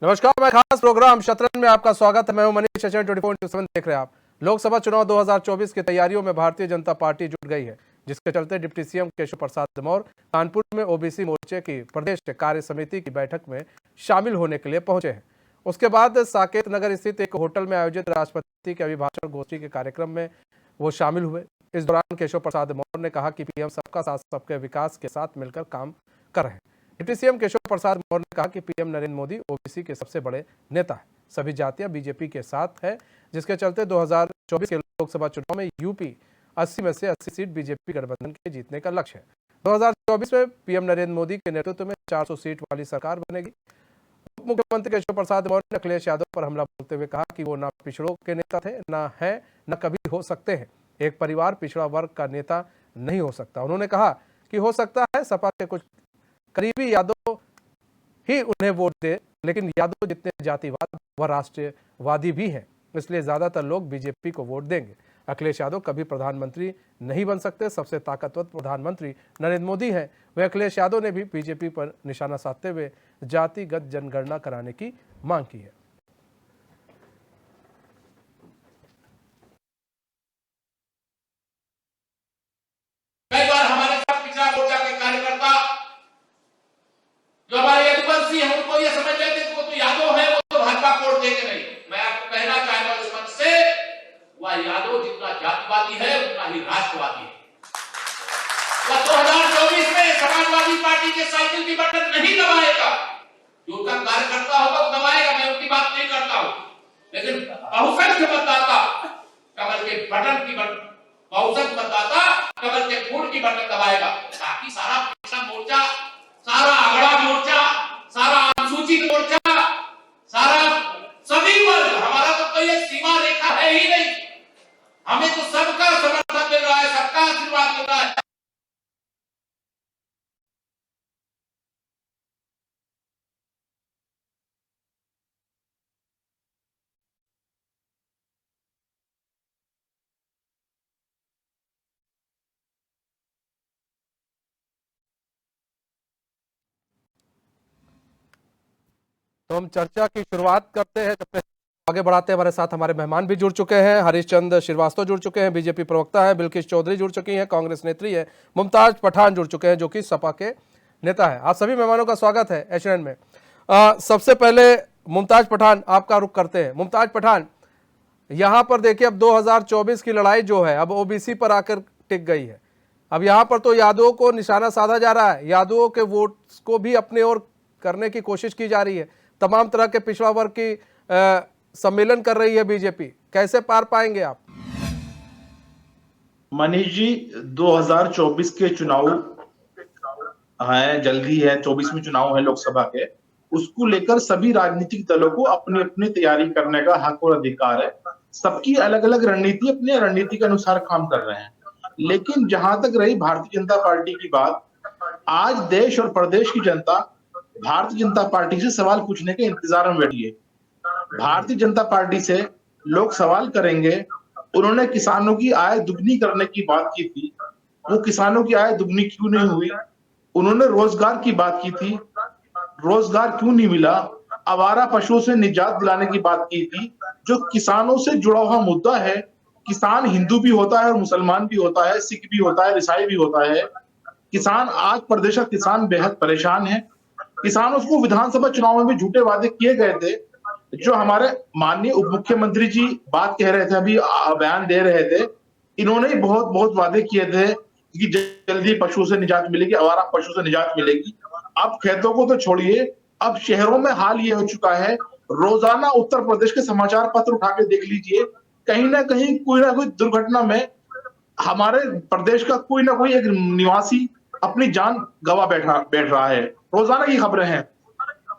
नमस्कार, मैं खास प्रोग्राम शतरंज में आपका स्वागत है। मैं हूं मनीष। शतरंज 24/7 देख रहे हैं आप। लोकसभा चुनाव 2024 की तैयारियों में भारतीय जनता पार्टी जुट गई है, जिसके चलते डिप्टी सीएम केशव प्रसाद मौर्य कानपुर में ओबीसी मोर्चे की प्रदेश कार्य समिति की बैठक में शामिल होने के लिए पहुंचे हैं। उसके बाद साकेत नगर स्थित एक होटल में आयोजित राष्ट्रपति के अभिभाषण गोष्ठी के कार्यक्रम में वो शामिल हुए। इस दौरान केशव प्रसाद मौर्य ने कहा कि पीएम सबका साथ सबके विकास के साथ मिलकर काम कर रहे हैं। डिप्टी सीएम केशव प्रसाद मौर्य ने कहा कि पीएम नरेंद्र मोदी ओबीसी के सबसे बड़े नेता है। सभी जातियां बीजेपी के साथ है, जिसके चलते 2024 के लोकसभा चुनाव में यूपी 80 में से 80 सीट बीजेपी गठबंधन के जीतने का लक्ष्य है। 2024 में पीएम नरेंद्र मोदी के नेतृत्व में 400 सीट वाली सरकार बनेगी। उप मुख्यमंत्री केशव प्रसाद मौर्य ने अखिलेश यादव पर हमला बोलते हुए कहा कि वो न पिछड़ों के नेता थे, न है, न कभी हो सकते हैं। एक परिवार पिछड़ा वर्ग का नेता नहीं हो सकता। उन्होंने कहा कि हो सकता है सपा के कुछ करीबी यादव ही उन्हें वोट दे, लेकिन यादव जितने जातिवाद व राष्ट्रवादी भी हैं, इसलिए ज्यादातर लोग बीजेपी को वोट देंगे। अखिलेश यादव कभी प्रधानमंत्री नहीं बन सकते। सबसे ताकतवर प्रधानमंत्री नरेंद्र मोदी हैं। वह अखिलेश यादव ने भी बीजेपी पर निशाना साधते हुए जातिगत जनगणना कराने की मांग की है। कई बार हमारे साथ पिछड़ा मोर्चा के कार्यकर्ता जो हमारे आदिवासी हैं उनको ये समझ लेते कि वो तो यादव है, वो तो भाजपा को वोट देंगे नहीं। मैं आपको कहना चाहता हूं इस मंच से, वह यादव जितना जातिवादी है उतना ही राष्ट्रवादी है। वह 2024 में समाजवादी पार्टी के साइकिल की बटन नहीं दबाएगा। जो उनका कार्यकर्ता होगा वो दबाएगा, मैं उनकी बात नहीं करता हूं, लेकिन बहुसंख्य मतदाता कमल के बटन की बटन बहुसंख्य मतदाता कमल के फूल की बटन दबाएगा। ताकि सारा पिछड़ा मोर्चा, सारा अगड़ा मोर्चा, सारा अनुसूचित मोर्चा, सारा सभी वर्ग, हमारा तो कोई एक सीमा रेखा है ही नहीं। हमें तो सबका समर्थन मिल रहा है, सबका आशीर्वाद मिल रहा है। तो हम चर्चा की शुरुआत करते हैं। जब आगे बढ़ाते हैं, हमारे साथ हमारे मेहमान भी जुड़ चुके हैं। हरीशचंद्र श्रीवास्तव जुड़ चुके हैं, बीजेपी प्रवक्ता है। बिल्किस चौधरी जुड़ चुकी हैं, कांग्रेस नेत्री है। मुमताज पठान जुड़ चुके हैं, जो कि सपा के नेता है। आप सभी मेहमानों का स्वागत है एचएन में। सबसे पहले मुमताज पठान, आपका रुख करते हैं। मुमताज पठान, यहां पर देखिए, अब 2024 की लड़ाई जो है अब ओबीसी पर आकर टिक गई है। अब यहां पर तो यादवों को निशाना साधा जा रहा है, यादवों के वोट्स को भी अपने ओर करने की कोशिश की जा रही है। तमाम तरह के पिछड़ा वर्ग की सम्मेलन कर रही है बीजेपी। कैसे पार पाएंगे आप? मनीष जी, 2024 के चुनाव हैं, जल्दी है। 24 में चुनाव है लोकसभा के। उसको लेकर सभी राजनीतिक दलों को अपनी अपनी तैयारी करने का हक और अधिकार है। सबकी अलग अलग रणनीति अपने रणनीति के अनुसार काम कर रहे हैं। लेकिन जहां तक रही भारतीय जनता पार्टी की बात, आज देश और प्रदेश की जनता भारतीय जनता पार्टी से सवाल पूछने के इंतजार में बैठी है। भारतीय जनता पार्टी से लोग सवाल करेंगे। उन्होंने किसानों की आय दुगनी करने की बात की थी, वो किसानों की आय दुगनी क्यों नहीं हुई? उन्होंने रोजगार की बात की थी, रोजगार क्यों नहीं मिला? आवारा पशुओं से निजात दिलाने की बात की थी, जो किसानों से जुड़ा हुआ मुद्दा है। किसान हिंदू भी होता है और मुसलमान भी होता है, सिख भी होता है, ईसाई भी होता है। किसान, आज प्रदेश का किसान बेहद परेशान है। किसानों को विधानसभा चुनाव में भी झूठे वादे किए गए थे। जो हमारे माननीय उप मुख्यमंत्री जी बात कह रहे थे, अभी बयान दे रहे थे, इन्होंने बहुत बहुत वादे किए थे कि जल्दी पशु से निजात मिलेगी, आवारा पशु से निजात मिलेगी। अब खेतों को तो छोड़िए, अब शहरों में हाल ये हो चुका है, रोजाना उत्तर प्रदेश के समाचार पत्र उठा के देख लीजिए, कहीं ना कहीं कोई ना कोई दुर्घटना में हमारे प्रदेश का कोई ना कोई एक निवासी अपनी जान गवा बैठ रहा है। रोजाना की खबरें हैं।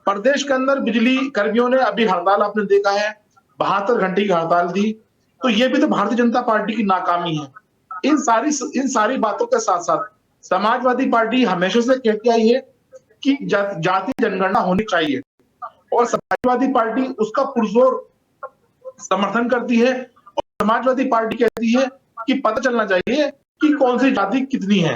प्रदेश के अंदर बिजली कर्मियों ने अभी हड़ताल, आपने देखा है, 72 घंटे की हड़ताल दी। तो ये भी तो भारतीय जनता पार्टी की नाकामी है। इन सारी बातों के साथ साथ समाजवादी पार्टी हमेशा से कहती आई है कि जाति जनगणना होनी चाहिए, और समाजवादी पार्टी उसका पुरजोर समर्थन करती है। और समाजवादी पार्टी कहती है कि पता चलना चाहिए कि कौन सी जाति कितनी है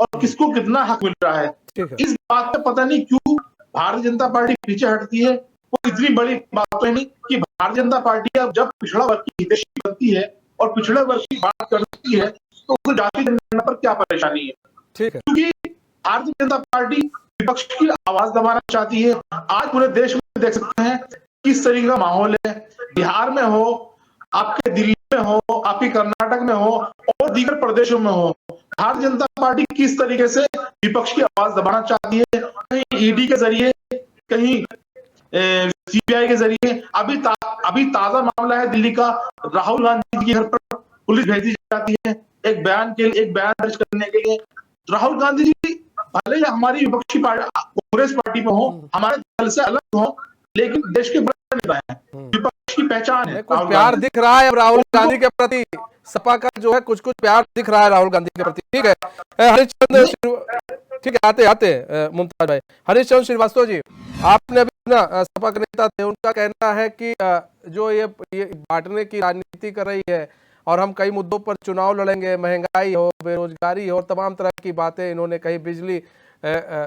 और किसको कितना हक मिल रहा है। इस बात पे पता नहीं क्यों भारतीय जनता पार्टी पीछे हटती है। वो इतनी बड़ी बात है नहीं कि भारतीय जनता पार्टी अब जब पिछड़ा वर्ग की हितैषी बनती है और पिछड़े वर्ग की बात करती है तो उसको जाति जनगणना पर क्या परेशानी है, ठीक है। क्योंकि भारतीय जनता पार्टी विपक्ष की आवाज दबाना चाहती है। आज पूरे देश में देख सकते हैं किस तरीके का माहौल है, बिहार में हो, आपके दिल्ली में हो, आपके कर्नाटक में हो और दीगर प्रदेशों में हो, भारतीय जनता पार्टी किस तरीके से विपक्ष की आवाज दबाना चाहती है, कहीं ईडी के जरिए, कहीं सीबीआई के जरिए। अभी ताजा मामला है दिल्ली का, राहुल गांधी के घर पर पुलिस भेजी जाती है एक बयान दर्ज करने के लिए। राहुल गांधी जी भले ही हमारी विपक्षी पार्टी कांग्रेस पार्टी में हो, हमारे दल से अलग हो, लेकिन देश के बड़े नेता हैं, विपक्ष की पहचान है। कुछ प्यार दिख रहा है अब राहुल गांधी के प्रति, सपा का जो है कुछ प्यार दिख रहा है राहुल गांधी के प्रति। ठीक है हरीशचंद्र, ठीक है आते मुमताज भाई। हरीशचंद्र श्रीवास्तव जी, आपने अभी ना सपा के नेता थे, उनका कहना है कि जो ये बांटने की राजनीति कर रही है और हम कई मुद्दों पर चुनाव लड़ेंगे, महंगाई हो, बेरोजगारी हो, तमाम तरह की बातें इन्होंने कही, बिजली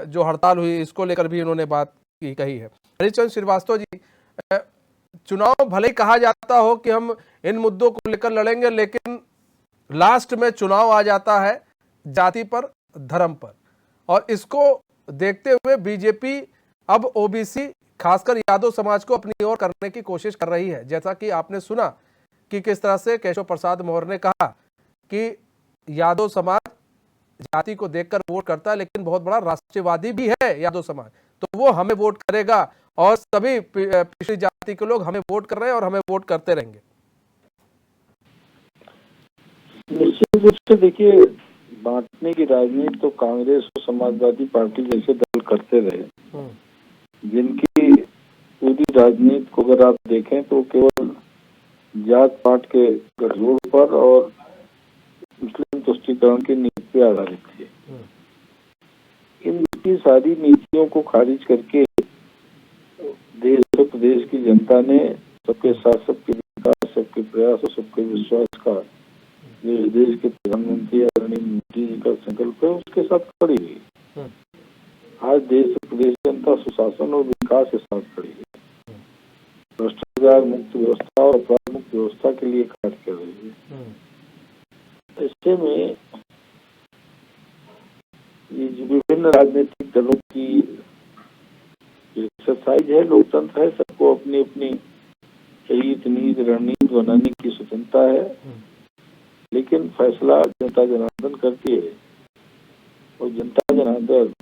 जो हड़ताल हुई इसको लेकर भी इन्होंने बात कही है। हरीशचंद्र श्रीवास्तव जी, चुनाव भले ही कहा जाता हो कि हम इन मुद्दों को लेकर लड़ेंगे, लेकिन लास्ट में चुनाव आ जाता है जाति पर, धर्म पर, और इसको देखते हुए बीजेपी अब ओबीसी खासकर यादव समाज को अपनी ओर करने की कोशिश कर रही है। जैसा कि आपने सुना कि किस तरह से केशव प्रसाद मौर्य ने कहा कि यादव समाज जाति को देखकर वोट करता है, लेकिन बहुत बड़ा राष्ट्रवादी भी है यादव समाज, तो वो हमें वोट करेगा और सभी पिछड़ी जाति के लोग हमें वोट कर रहे हैं और हमें वोट करते रहेंगे। निश्चित रूप से देखिए, बांटने की राजनीति तो कांग्रेस और समाजवादी पार्टी जैसे दल करते रहे, जिनकी पूरी राजनीति को अगर आप देखें तो केवल जात पात के गठजोड़ पर और मुस्लिम तुष्टीकरण की नीति पर आधारित थी। इनकी सारी नीतियों को खारिज करके देश और प्रदेश की जनता ने सबके साथ सबके विकास, सबके प्रयास और सबके विश्वास का जो देश के प्रधानमंत्री आदरणीय मोदी जी का संकल्प है उसके साथ खड़ी हुई। आज देश और प्रदेश की जनता सुशासन और विकास के साथ खड़ी है, भ्रष्टाचार मुक्त व्यवस्था और अपराध मुक्त व्यवस्था के लिए कार्य कर रही है। ऐसे में ये जो विभिन्न राजनीतिक दलों की एक्सरसाइज है, लोकतंत्र है, सबको अपनी अपनी हित नीति रणनीति बनाने की स्वतंत्रता है, लेकिन फैसला जनता जनार्दन करती है और जनता जनार्दन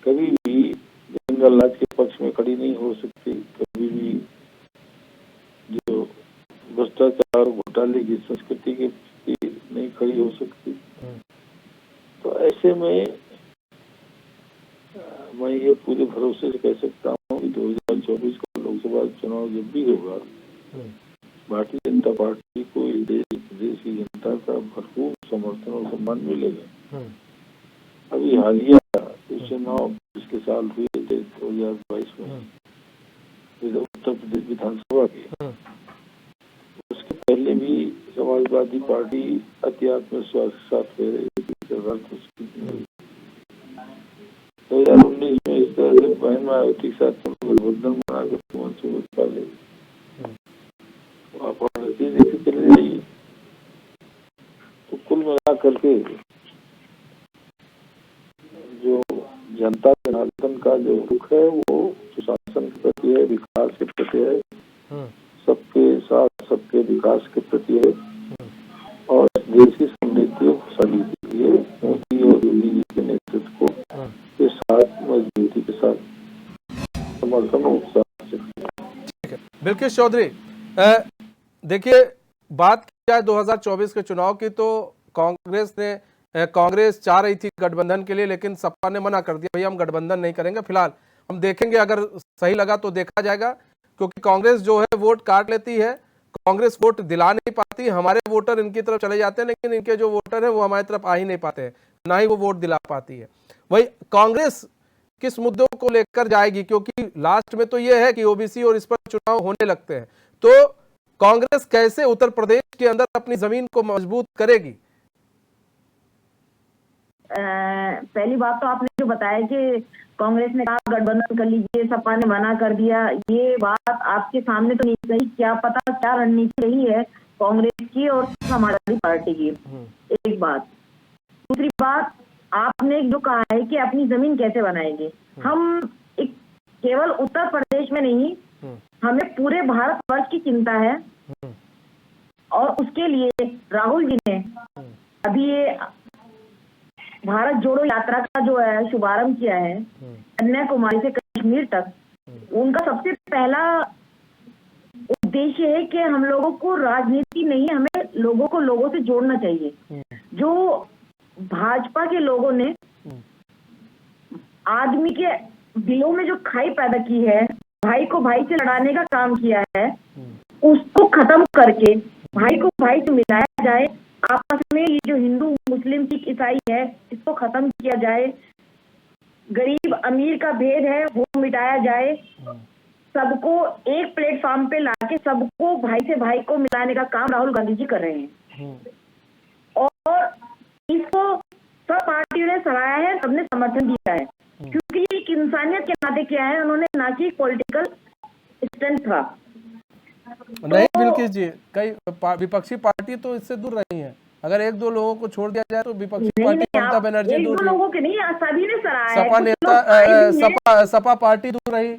कभी भी जंगल राज के पक्ष में खड़ी नहीं हो सकती, कभी भी जो भ्रष्टाचार घोटाले की संस्कृति के प्रति नहीं खड़ी हो सकती। तो ऐसे में मैं ये पूरे भरोसे से कह सकता हूँ कि 2024 का लोकसभा चुनाव जब भी होगा, भारतीय जनता पार्टी को इस देश की जनता का भरपूर समर्थन और सम्मान मिलेगा। अभी हालिया चुनाव पिछले साल हुए थे 2022 में उत्तर प्रदेश विधानसभा के, उसके पहले भी समाजवादी पार्टी अति आत्मविश्वास के साथ रह रही थी। 2019 में इस तरह से बहन मायावती के साथ गठबंधन बनाकर मुख्यमंत्री पा लेते चले जाइए। तो कुल मिला करके जो जनता जनार्दन का जो रुख है वो सुशासन के प्रति है, विकास के प्रति है, सबके साथ सबके विकास के प्रति है और देश की समृद्धि और खुशहाली के लिए मोदी और योगी जी के नेतृत्व को के साथ मजबूती के साथ समर्थन और उत्साह से। बिल्किस चौधरी, देखिए बात की जाए 2024 के चुनाव की तो कांग्रेस चाह रही थी गठबंधन के लिए, लेकिन सपा ने मना कर दिया, भैया हम गठबंधन नहीं करेंगे, फिलहाल हम देखेंगे, अगर सही लगा तो देखा जाएगा, क्योंकि कांग्रेस जो है वोट काट लेती है, कांग्रेस वोट दिला नहीं पाती, हमारे वोटर इनकी तरफ चले जाते हैं, लेकिन इनके जो वोटर हैं वो हमारी तरफ आ ही नहीं पाते हैं, ना ही वो वोट दिला पाती है। वही कांग्रेस किस मुद्दों को लेकर जाएगी, क्योंकि लास्ट में तो ये है कि ओबीसी और इस पर चुनाव होने लगते हैं, तो कांग्रेस कैसे उत्तर प्रदेश के अंदर अपनी जमीन को मजबूत करेगी? पहली बात तो आपने जो बताया कि कांग्रेस ने कहा गठबंधन कर लीजिए, सपा ने मना कर दिया, ये बात आपके सामने तो नहीं गई। क्या पता क्या रणनीति रही है कांग्रेस की और समाजवादी पार्टी की, एक बात। दूसरी बात, आपने जो कहा है कि अपनी जमीन कैसे बनाएंगे। हम एक केवल उत्तर प्रदेश में नहीं, हमें पूरे भारतवर्ष की चिंता है और उसके लिए राहुल जी ने अभी ये भारत जोड़ो यात्रा का जो है शुभारंभ किया है, कन्याकुमारी से कश्मीर तक। उनका सबसे पहला उद्देश्य है कि हम लोगों को राजनीति नहीं, हमें लोगों को लोगों से जोड़ना चाहिए। जो भाजपा के लोगों ने आदमी के दिलों में जो खाई पैदा की है, भाई को भाई से लड़ाने का काम किया है, उसको खत्म करके भाई को भाई से मिलाया जाए। आपस में ये जो हिंदू मुस्लिम सिख ईसाई है, इसको खत्म किया जाए। गरीब अमीर का भेद है वो मिटाया जाए। सबको एक प्लेटफॉर्म पे लाके सबको भाई से भाई को मिलाने का काम राहुल गांधी जी कर रहे हैं और इसको सब पार्टियों ने सराहा है, सबने समर्थन दिया है, क्योंकि ये एक इंसानियत के नाते किया है उन्होंने, ना कि पॉलिटिकल स्टंट था। नहीं बिल्किस जी, कई विपक्षी पार्टी तो इससे दूर रही है। अगर एक दो लोगों को छोड़ दिया जाए तो विपक्षी पार्टी ममता बनर्जी दूर रही, लोगों के नहीं, सभी ने सराहा सपा है। नेता सपा पार्टी दूर रही।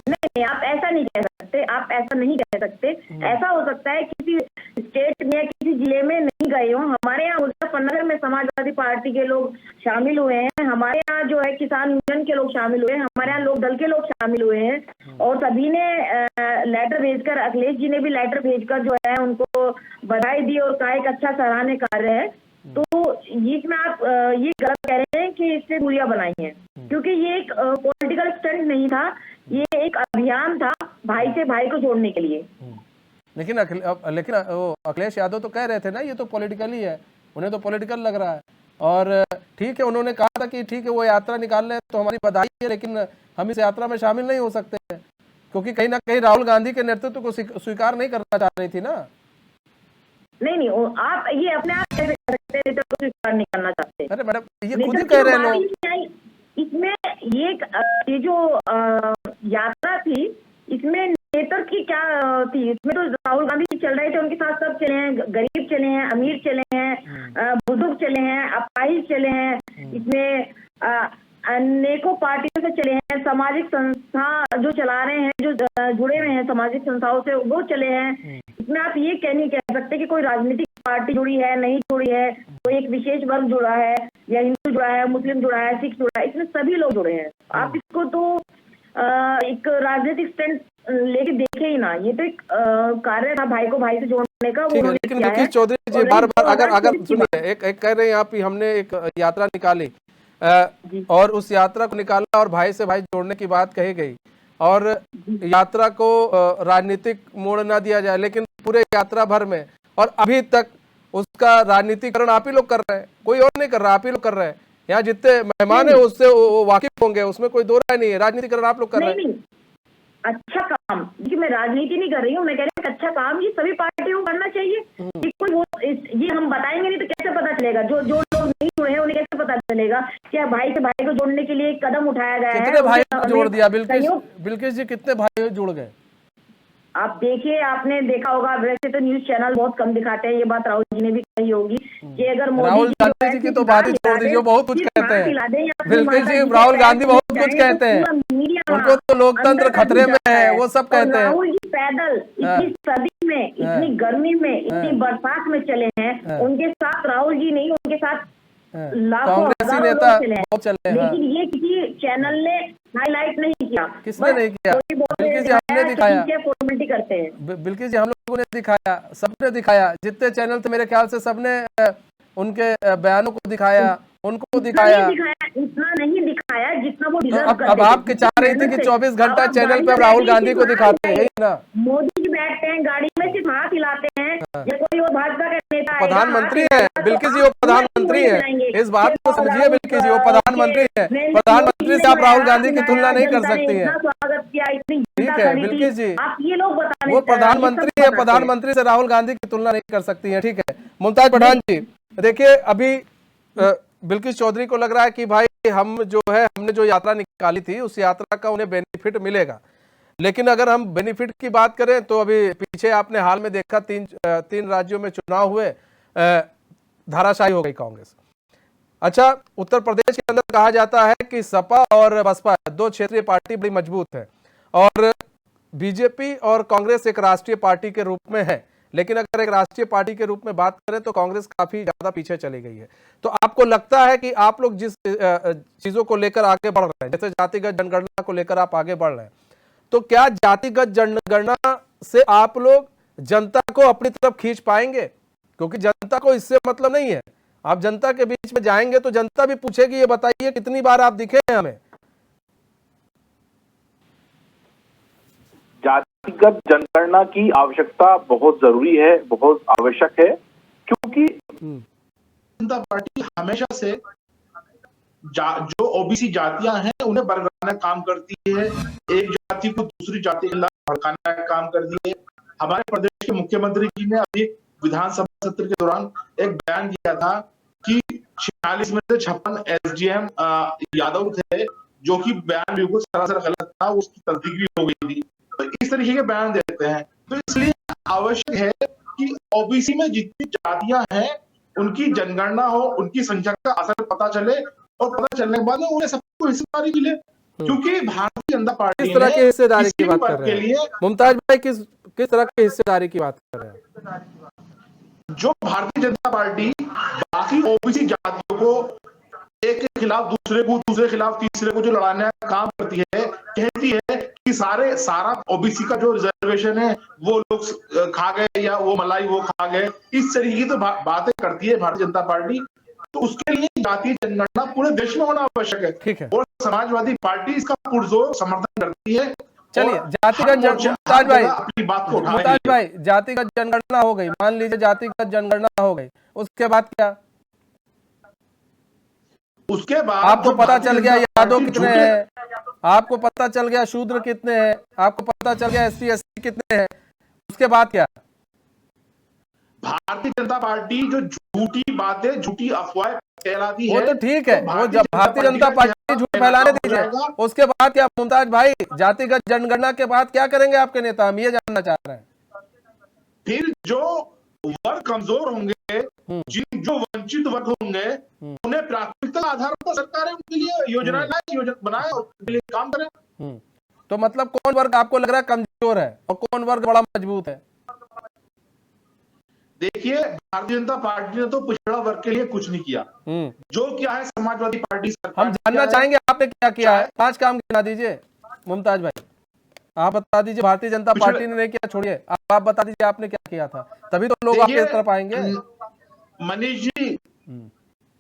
नहीं, आप ऐसा नहीं कह सकते, आप ऐसा नहीं कह सकते। ऐसा हो सकता है किसी स्टेट में, किसी जिले में नहीं गए हो। हमारे यहाँ मुजफ्फरनगर में समाजवादी पार्टी के लोग शामिल हुए हैं, हमारे यहाँ जो है किसान यूनियन के लोग शामिल हुए हैं, हमारे यहाँ लोक दल के लोग शामिल हुए हैं और सभी ने लेटर भेजकर, अखिलेश जी ने भी लेटर भेजकर जो है उनको बधाई दी और कहा एक अच्छा सराहनीय कार्य है। तो इसमें आप ये गलत कह रहे हैं कि इससे दूरियां बनाई हैं, क्योंकि ये एक पॉलिटिकल स्टंट नहीं था, ये एक अभियान था भाई से भाई को जोड़ने के लिए। लेकिन वो अखिलेश यादव तो कह रहे थे ना ये तो पॉलिटिकल ही है, उन्हें तो पॉलिटिकल लग रहा है। और ठीक है, उन्होंने कहा था कि ठीक है वो यात्रा निकाल रहे हैं तो हमारी बधाई है, लेकिन हम इस यात्रा में शामिल नहीं हो सकते हैं, क्योंकि कहीं ना कहीं राहुल गांधी के नेतृत्व को स्वीकार नहीं करना चाह रही थी ना। नहीं, आप ये अपने आप कैसे कर सकते हैं, तो स्वीकार नहीं करना चाहते। अरे मैडम ये खुद ही कह रहे हैं लोग। इसमें ये जो यात्रा थी, इसमें नेतृत्व की क्या थी? इसमें तो राहुल गांधी चल रहे थे, उनके साथ सब चले हैं, गरीब चले हैं, अमीर चले हैं, बुजुर्ग चले हैं, अपाहिज चले हैं, इसमें अनेकों पार्टियों से चले हैं, सामाजिक संस्था जो चला रहे हैं, जो जुड़े हुए हैं सामाजिक संस्थाओं से, वो चले हैं। इसमें आप ये नहीं कह सकते कि कोई राजनीतिक पार्टी जुड़ी है, नहीं जुड़ी है, कोई एक विशेष वर्ग जुड़ा है, या हिंदू जुड़ा है, मुस्लिम जुड़ा है, सिख जुड़ा है, इसमें सभी लोग जुड़े हैं। आप इसको तो एक राजनीतिक स्टैंड लेके देखे ही ना, ये तो एक कार्य था भाई को भाई से जोड़ने का। ठीक है, लेकिन बिल्किस चौधरी जी बार बार अगर सुनिए, एक कह रहे हैं आप, हमने एक यात्रा निकाली और उस यात्रा को निकाला और भाई से भाई जोड़ने की बात कही गई और यात्रा को राजनीतिक मोड़ ना दिया जाए, लेकिन पूरे यात्रा भर में और अभी तक उसका राजनीतिकरण आप ही लोग कर रहे हैं, कोई और नहीं कर रहा, आप ही लोग कर रहे हैं। यहाँ जितने मेहमान है उससे वो वाकिफ होंगे, उसमें कोई दो राय नहीं है, राजनीतिकरण आप लोग कर रहे हैं। अच्छा काम, देखिए मैं राजनीति नहीं कर रही हूँ, मैं कह रही हूँ अच्छा काम ये सभी पार्टियों को करना चाहिए। कोई वो ये हम बताएंगे नहीं तो कैसे पता चलेगा? जो लोग नहीं जुड़े हैं उन्हें कैसे पता चलेगा क्या भाई से भाई को जोड़ने के लिए एक कदम उठाया गया है? कितने भाई जोड़ दिया बिल्किस जी, कितने भाई जुड़ गए? आप देखिए, आपने देखा होगा, वैसे तो न्यूज चैनल बहुत कम दिखाते हैं, ये बात राहुल जी ने भी कही होगी कि अगर राहुल गांधी जी की तो बात ही छोड़ दीजिए, बहुत कुछ कहते हैं। बिल्कुल जी, राहुल गांधी बहुत कुछ कहते हैं, उनको तो लोकतंत्र खतरे में है, वो सब कहते हैं। राहुल जी पैदल इतनी सर्दी में, इतनी गर्मी में, इतनी बरसात में चले हैं, उनके साथ राहुल जी नहीं, उनके साथ कांग्रेसी नेता बहुत चले हैं, लेकिन ये किसी चैनल ने हाईलाइट नहीं किया। किसने नहीं किया? बिल्किस जी हमने दिखाया, करते हैं बिल्किस जी हम लोगों ने दिखाया, सबने दिखाया, जितने चैनल थे मेरे ख्याल से सबने उनके बयानों को दिखाया, उनको दिखाया। इतना नहीं दिखाया जितना वो डिजर्व करते। अब आप चाह रही थी कि 24 घंटा चैनल पे राहुल गांधी को दिखाते हैं ना? मोदी जी बैठते हैं गाड़ी में, सिर्फ हाथ हिलाते हैं, या कोई और भाजपा का नेता प्रधानमंत्री है बिल्किस जी, वो प्रधानमंत्री है, इस बात को समझिए बिल्किस जी, वो प्रधानमंत्री है, प्रधानमंत्री से आप राहुल गांधी की तुलना नहीं कर सकती है। स्वागत किया, इतनी ठीक है बिल्किस जी, आप ये लोग बताने, वो प्रधानमंत्री है, प्रधानमंत्री से राहुल गांधी की तुलना नहीं कर सकती है। ठीक है, मुमताज पठान जी, देखिए अभी बिल्किस चौधरी को लग रहा है कि भाई हमने जो यात्रा निकाली थी उस यात्रा का उन्हें बेनिफिट मिलेगा, लेकिन अगर हम बेनिफिट की बात करें तो अभी पीछे आपने हाल में देखा तीन राज्यों में चुनाव हुए, धाराशायी हो गई कांग्रेस। अच्छा, उत्तर प्रदेश के अंदर कहा जाता है कि सपा और बसपा दो क्षेत्रीय पार्टी बड़ी मजबूत है और बीजेपी और कांग्रेस एक राष्ट्रीय पार्टी के रूप में है, लेकिन अगर एक राष्ट्रीय पार्टी के रूप में बात करें तो कांग्रेस काफी ज्यादा पीछे चली गई है। तो आपको लगता है कि आप लोग जिस चीजों को लेकर आगे बढ़ रहे हैं, जैसे जातिगत जनगणना को लेकर आप आगे बढ़ रहे हैं, तो क्या जातिगत जनगणना से आप लोग जनता को अपनी तरफ खींच पाएंगे? क्योंकि जनता को इससे मतलब नहीं है, आप जनता के बीच में जाएंगे तो जनता भी पूछेगी ये बताइए कितनी बार आप दिखे हैं हमें। जातिगत जनगणना की आवश्यकता बहुत जरूरी है, बहुत आवश्यक है, क्योंकि जनता पार्टी हमेशा से जो ओबीसी जातियां हैं उन्हें बरगलाने का काम करती है, एक जाति को दूसरी जाति के खिलाफ भड़काने का काम करती है। हमारे प्रदेश के मुख्यमंत्री जी ने अभी विधानसभा सत्र के दौरान एक बयान दिया था कि 46 में से 56 एसडीएम यादव थे, जो कि बयान बिल्कुल सरासर गलत था, उसकी तस्दीक भी हो गई थी। तो इस तरीके के बयान देते हैं, तो इसलिए आवश्यक है कि ओबीसी में जितनी जातियां हैं उनकी जनगणना हो, उनकी संख्या का असर पता चले और पता चलने के बाद उन्हें सबको हिस्सेदारी मिले, क्योंकि भारतीय जनता पार्टी किस तरह की हिस्सेदारी की बात कर रहे हैं मुमताज भाई? किस तरह की हिस्सेदारी की बात कर रहे हैं? जो भारतीय जनता पार्टी बाकी ओबीसी जातियों को एक के खिलाफ दूसरे को, दूसरे के खिलाफ तीसरे को जो लड़ाने का काम करती है, कहती है कि सारा ओबीसी का जो रिजर्वेशन है वो लोग खा गए या वो मलाई वो खा गए, इस तरीके की तो बातें करती है भारतीय जनता पार्टी। तो उसके लिए जातीय जनगणना पूरे देश में होना आवश्यक है। ठीक है, और समाजवादी पार्टी इसका पुरजोर समर्थन करती है। चलिए जातिगत मुमताज भाई जातिगत जनगणना हो गई, मान लीजिए जातिगत जनगणना हो गई, उसके बाद क्या? उसके बाद आपको पता चल गया यादव कितने हैं, आपको पता चल गया शूद्र कितने हैं, आपको पता चल गया एसटी एससी कितने हैं, उसके बाद क्या? भारतीय जनता पार्टी जो झूठी बातें, झूठी अफवाहें फैलाती वो है, तो ठीक है, वो जब भारतीय जनता पार्टी झूठ फैलाने दीजिए, उसके बाद क्या मुमताज भाई? जातिगत जनगणना के बाद क्या करेंगे आपके नेता, हम ये जानना चाह रहे हैं। फिर जो वर्ग कमजोर होंगे, जो वंचित वर्ग होंगे, उन्हें प्राथमिकता आधार पर सरकारें उनके लिए योजना बनाए और उनके लिए काम करें। तो मतलब कौन वर्ग आपको लग रहा है कमजोर है और कौन वर्ग बड़ा मजबूत है? देखिए, भारतीय जनता पार्टी ने तो पिछड़ा वर्ग के लिए कुछ नहीं किया, जो किया है समाजवादी पार्टी सरकार। हम जानना चाहेंगे आपने क्या किया है, 5 काम गिना दीजिए मुमताज भाई, आप बता दीजिए। भारतीय जनता पार्टी ने नहीं किया छोड़िए, आप बता दीजिए आपने क्या किया था, तभी तो लोग आपकी तरफ आएंगे। मनीष जी,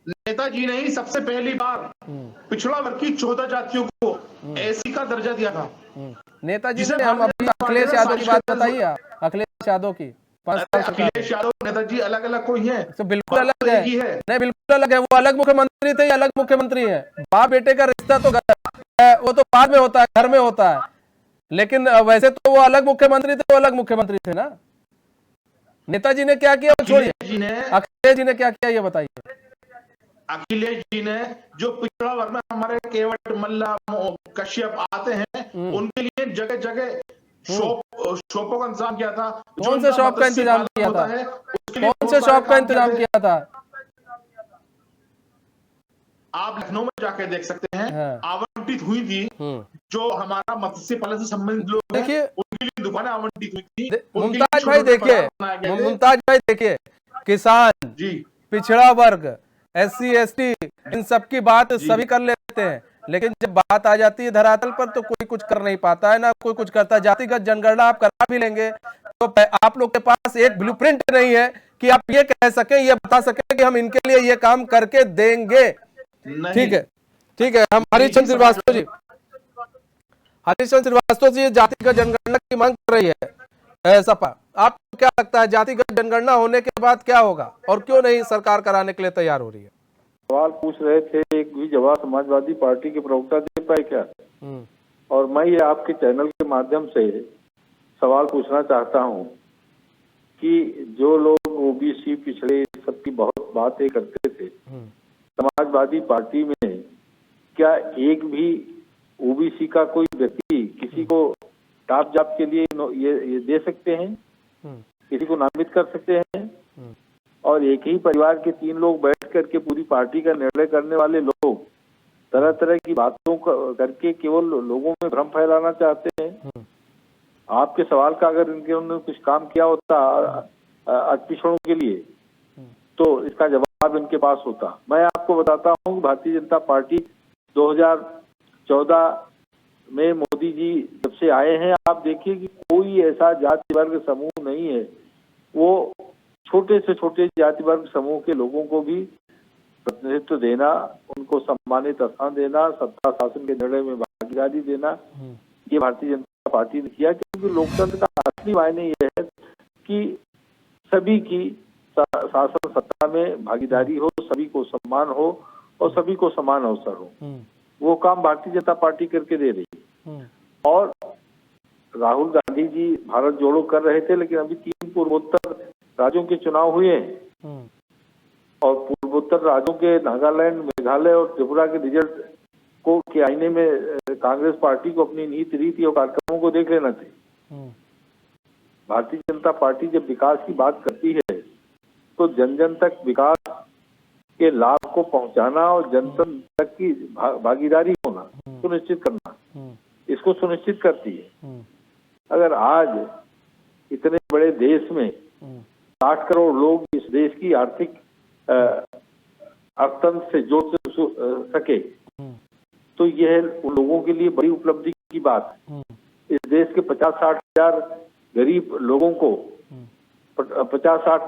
नेताजी ने ही सबसे पहली बार पिछड़ा वर्ग की 14 जातियों को एससी का दर्जा दिया था। नेताजी ने, हम अभी अखिलेश यादव की बात बताइए, अखिलेश यादव की। अखिलेश यादव नेताजी अलग अलग कोई है? तो बिल्कुल अलग है, नहीं बिल्कुल अलग है, वो अलग मुख्यमंत्री थे, अलग मुख्यमंत्री है। बाप बेटे का रिश्ता तो वो तो बाद में होता है, घर में होता है, लेकिन वैसे तो वो अलग मुख्यमंत्री थे, वो अलग मुख्यमंत्री थे ना। नेताजी ने क्या किया छोड़िए, अखिलेश जी ने क्या किया ये बताइए। अखिलेश जी ने जो पिछड़ा वर्ग में हमारे केवट मल्ला कश्यप आते हैं, उनके लिए जगह जगह शॉपों का इंतजाम किया था। कौन से शॉप का इंतजाम किया था? कौन से शॉप का इंतजाम किया था? आप लखनऊ में जाके देख सकते हैं, आवंटित हुई थी। जो हमारा मत्स्य पालन से संबंधित लोग हैं, उनके लिए दुकानें आवंटित हुई थी। मुमताज भाई देखिए, किसान जी, पिछड़ा वर्ग, एससी एसटी, इन सबकी बात सभी कर लेते हैं, लेकिन जब बात आ जाती है धरातल पर तो कोई कुछ कर नहीं पाता है, ना कोई कुछ करता है। जातिगत जनगणना आप करा भी लेंगे तो आप लोग के पास एक ब्लूप्रिंट नहीं है कि आप ये कह सकें, ये बता सकें कि हम इनके लिए ये काम करके देंगे। ठीक है, हम हरीशचंद्र श्रीवास्तव जी जातिगत जनगणना की मांग कर रही है सपा, आपको क्या लगता है जातिगत जनगणना होने के बाद क्या होगा और क्यों नहीं सरकार कराने के लिए तैयार हो रही है? सवाल पूछ रहे थे, एक भी जवाब समाजवादी पार्टी के प्रवक्ता दे पाए क्या? और मैं ये आपके चैनल के माध्यम से सवाल पूछना चाहता हूँ कि जो लोग ओबीसी पिछड़े सबकी बहुत बातें करते थे, समाजवादी पार्टी में क्या एक भी ओबीसी का कोई व्यक्ति किसी को टॉप जॉब के लिए ये दे सकते हैं, किसी को नामित कर सकते हैं? और एक ही परिवार के 3 लोग बैठ करके पूरी पार्टी का निर्णय करने वाले लोग तरह तरह की बातों करके केवल लोगों में भ्रम फैलाना चाहते हैं। आपके सवाल का अगर उन्होंने कुछ काम किया होता पिछड़ों के लिए, तो इसका जवाब इनके पास होता। मैं आपको बताता हूं कि भारतीय जनता पार्टी 2014 में मोदी जी जब से आए हैं, आप देखिए कि कोई ऐसा जाति वर्ग समूह नहीं है, वो छोटे से छोटे जाति वर्ग समूह के लोगों को भी प्रतिनिधित्व देना, उनको सम्मानित स्थान देना, सत्ता शासन के निर्णय में भागीदारी देना, ये भारतीय जनता पार्टी ने किया। क्योंकि लोकतंत्र का असली मायने ये है कि सभी की शासन सत्ता में भागीदारी हो, सभी को सम्मान हो और सभी को समान अवसर हो। वो काम भारतीय जनता पार्टी करके दे रही है। और राहुल गांधी जी भारत जोड़ो कर रहे थे, लेकिन अभी 3 पूर्वोत्तर राज्यों के चुनाव हुए हैं और पूर्वोत्तर राज्यों के नागालैंड, मेघालय और त्रिपुरा के रिजल्ट को के आईने में कांग्रेस पार्टी को अपनी नीति, रीति और कार्यक्रमों को देख लेना चाहिए। भारतीय जनता पार्टी जब विकास की बात करती है तो जन जन तक विकास के लाभ को पहुंचाना और जनता तक की भागीदारी होना सुनिश्चित करना, इसको सुनिश्चित करती है। अगर आज इतने बड़े देश में 60 करोड़ लोग इस देश की आर्थिक अर्थतंत्र से जोड़ सके, तो यह उन लोगों के लिए बड़ी उपलब्धि की बात है। इस देश के 50-60 हजार गरीब लोगों को, 50-60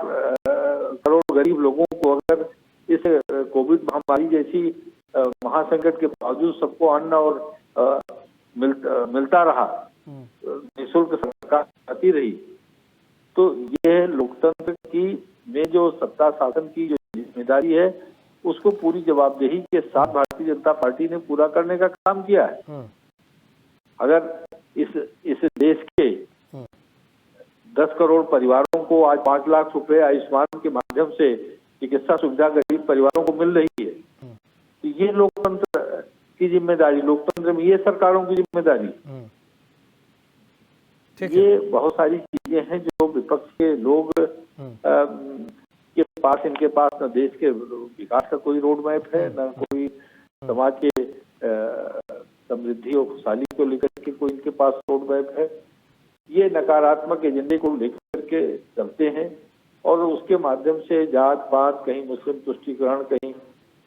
करोड़ गरीब लोगों को अगर इस कोविड महामारी जैसी महासंकट के बावजूद सबको अन्न और मिलता रहा, निःशुल्क सरकार आती रही, तो यह लोकतंत्र की में जो सत्ता शासन की जो जिम्मेदारी है, उसको पूरी जवाबदेही के साथ भारतीय जनता पार्टी ने पूरा करने का काम किया है। अगर इस देश के 10 करोड़ परिवारों को आज 5 लाख रुपए आयुष्मान के माध्यम से चिकित्सा सुविधा गरीब परिवारों को मिल रही है, तो ये लोकतंत्र की जिम्मेदारी, लोकतंत्र में ये सरकारों की जिम्मेदारी। ये बहुत सारी चीजें हैं जो विपक्ष के लोग के पास, इनके पास न देश के विकास का कोई रोड मैप है, न कोई समाज के समृद्धि और खुशहाली को लेकर के कोई इनके पास रोड मैप है। ये नकारात्मक एजेंडे को लेकर के चलते हैं और उसके माध्यम से जात पात, कहीं मुस्लिम तुष्टीकरण, कहीं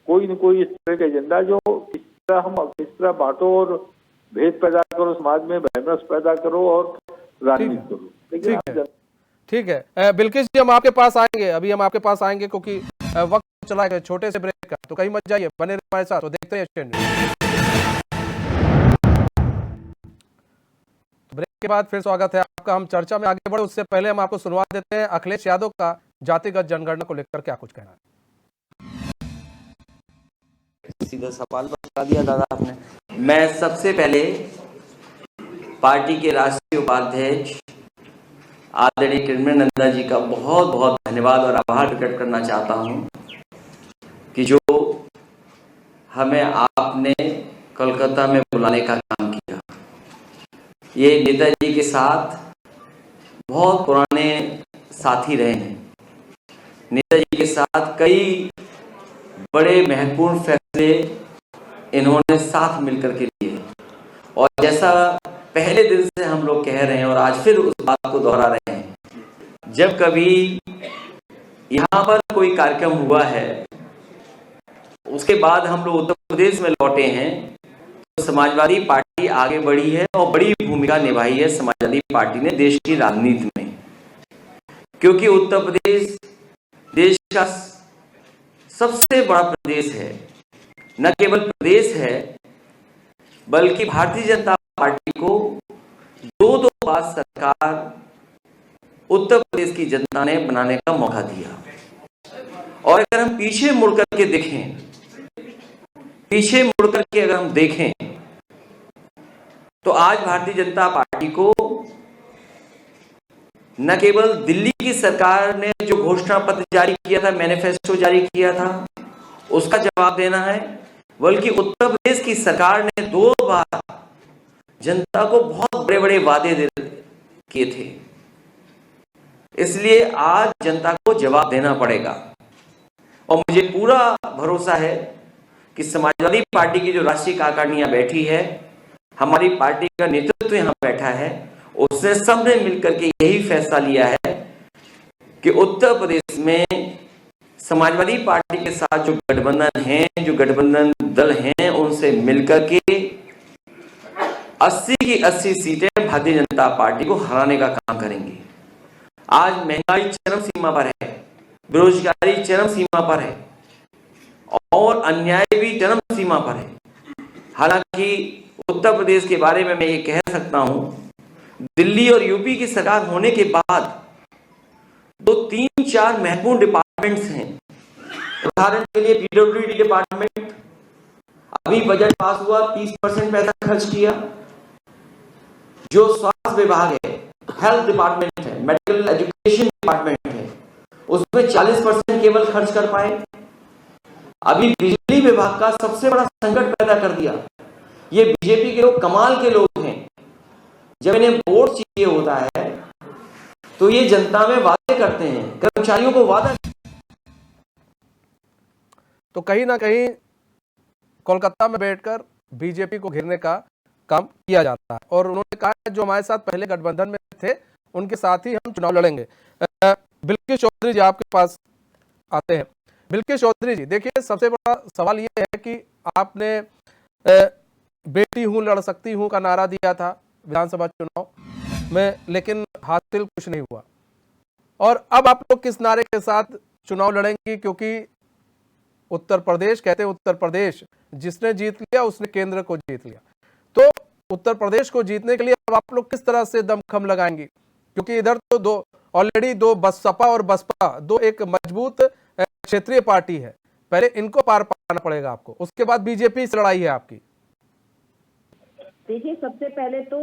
कोई न कोई इस तरह का एजेंडा जो किस तरह बांटो और भेद पैदा करो, समाज में बहमस पैदा करो और राजनीति करो। लेकिन ठीक है बिल्किस जी, हम आपके पास आएंगे, अभी हम आपके पास आएंगे क्योंकि वक्त चला गया, छोटे से ब्रेक का, तो कहीं मत जाइए, बने रहिए हमारे साथ, तो देखते रहिए। ब्रेक के बाद फिर स्वागत है आपका। हम चर्चा में आगे बढ़े उससे पहले हम आपको सुनवा देते हैं अखिलेश यादव का जातिगत जनगणना को लेकर क्या कुछ कहना है। सीधा सवाल बता दिया दादा आपने। मैं सबसे पहले पार्टी के राष्ट्रीय उपाध्यक्ष आदरणीय किरण नंदा जी का बहुत बहुत धन्यवाद और आभार प्रकट करना चाहता हूं कि जो हमें आपने कोलकाता में बुलाने का काम किया। ये नेताजी के साथ बहुत पुराने साथी रहे हैं। नेताजी के साथ कई बड़े महत्वपूर्ण फैसले इन्होंने साथ मिलकर के लिए, और जैसा पहले दिन से हम लोग कह रहे हैं और आज फिर उस बात को दोहरा रहे हैं, जब कभी यहाँ पर कोई कार्यक्रम हुआ है, उसके बाद हम लोग उत्तर प्रदेश में लौटे हैं, तो समाजवादी पार्टी आगे बढ़ी है और बड़ी भूमिका निभाई है समाजवादी पार्टी ने देश की राजनीति में। क्योंकि उत्तर प्रदेश देश का सबसे बड़ा प्रदेश है, न केवल प्रदेश है बल्कि भारतीय जनता पार्टी को 2 बार सरकार उत्तर प्रदेश की जनता ने बनाने का मौका दिया। और अगर हम पीछे मुड़ करके अगर हम देखें तो आज भारतीय जनता पार्टी को न केवल दिल्ली की सरकार ने जो घोषणा पत्र जारी किया था, मैनिफेस्टो जारी किया था, उसका जवाब देना है, बल्कि उत्तर प्रदेश की सरकार ने 2 बार जनता को बहुत बड़े बड़े वादे किए थे। इसलिए आज जनता को जवाब देना पड़ेगा और मुझे पूरा भरोसा है कि समाजवादी पार्टी की जो राष्ट्रीय कार्यकारिणी यहाँ बैठी है, हमारी पार्टी का नेतृत्व यहाँ बैठा है, उसने सबने मिलकर के यही फैसला लिया है कि उत्तर प्रदेश में समाजवादी पार्टी के साथ जो गठबंधन है, जो गठबंधन दल हैं, उनसे मिलकर के 80 की 80 सीटें भारतीय जनता पार्टी को हराने का काम करेंगे। आज महंगाई चरम सीमा पर है, बेरोजगारी चरम सीमा पर है और अन्याय भी चरम सीमा पर है। हालांकि उत्तर प्रदेश के बारे में मैं ये कह सकता हूं, दिल्ली और यूपी की सरकार होने के बाद 2-3-4 महत्वपूर्ण डिपार्टमेंट्स हैं। उदाहरण के लिए पीडब्ल्यूडी डिपार्टमेंट, अभी बजट पास हुआ, 30% पैसा खर्च किया। जो स्वास्थ्य विभाग है, हेल्थ डिपार्टमेंट है, मेडिकल एजुकेशन डिपार्टमेंट है, उसमें 40% केवल खर्च कर पाए। अभी बिजली विभाग का सबसे बड़ा संकट पैदा कर दिया। ये बीजेपी के लोग कमाल के लोग हैं, जब इन्हें वोट चाहिए होता है तो ये जनता में वादे करते हैं, कर्मचारियों को वादा। तो कहीं ना कहीं कोलकाता में बैठकर बीजेपी को घेरने का काम किया जाता है और उन्होंने कहा जो हमारे साथ पहले गठबंधन में थे उनके साथ ही हम चुनाव लड़ेंगे। बिल्किस चौधरी जी आपके पास आते हैं। बिल्किस चौधरी जी, देखिए सबसे बड़ा सवाल ये है कि आपने बेटी हूं लड़ सकती हूं का नारा दिया था विधानसभा चुनाव में, लेकिन हासिल कुछ नहीं हुआ और अब आप लोग किस नारे के साथ चुनाव लड़ेंगी? क्योंकि उत्तर प्रदेश कहते हैं, उत्तर प्रदेश जिसने जीत लिया उसने केंद्र को जीत लिया। तो उत्तर प्रदेश को जीतने के लिए अब आप लोग किस तरह से दमखम लगाएंगी? क्योंकि इधर तो ऑलरेडी दो बसपा और बसपा दो एक मजबूत क्षेत्रीय पार्टी है, पहले इनको पार पाना पड़ेगा आपको, उसके बाद बीजेपी से लड़ाई है आपकी। देखिए, सबसे पहले तो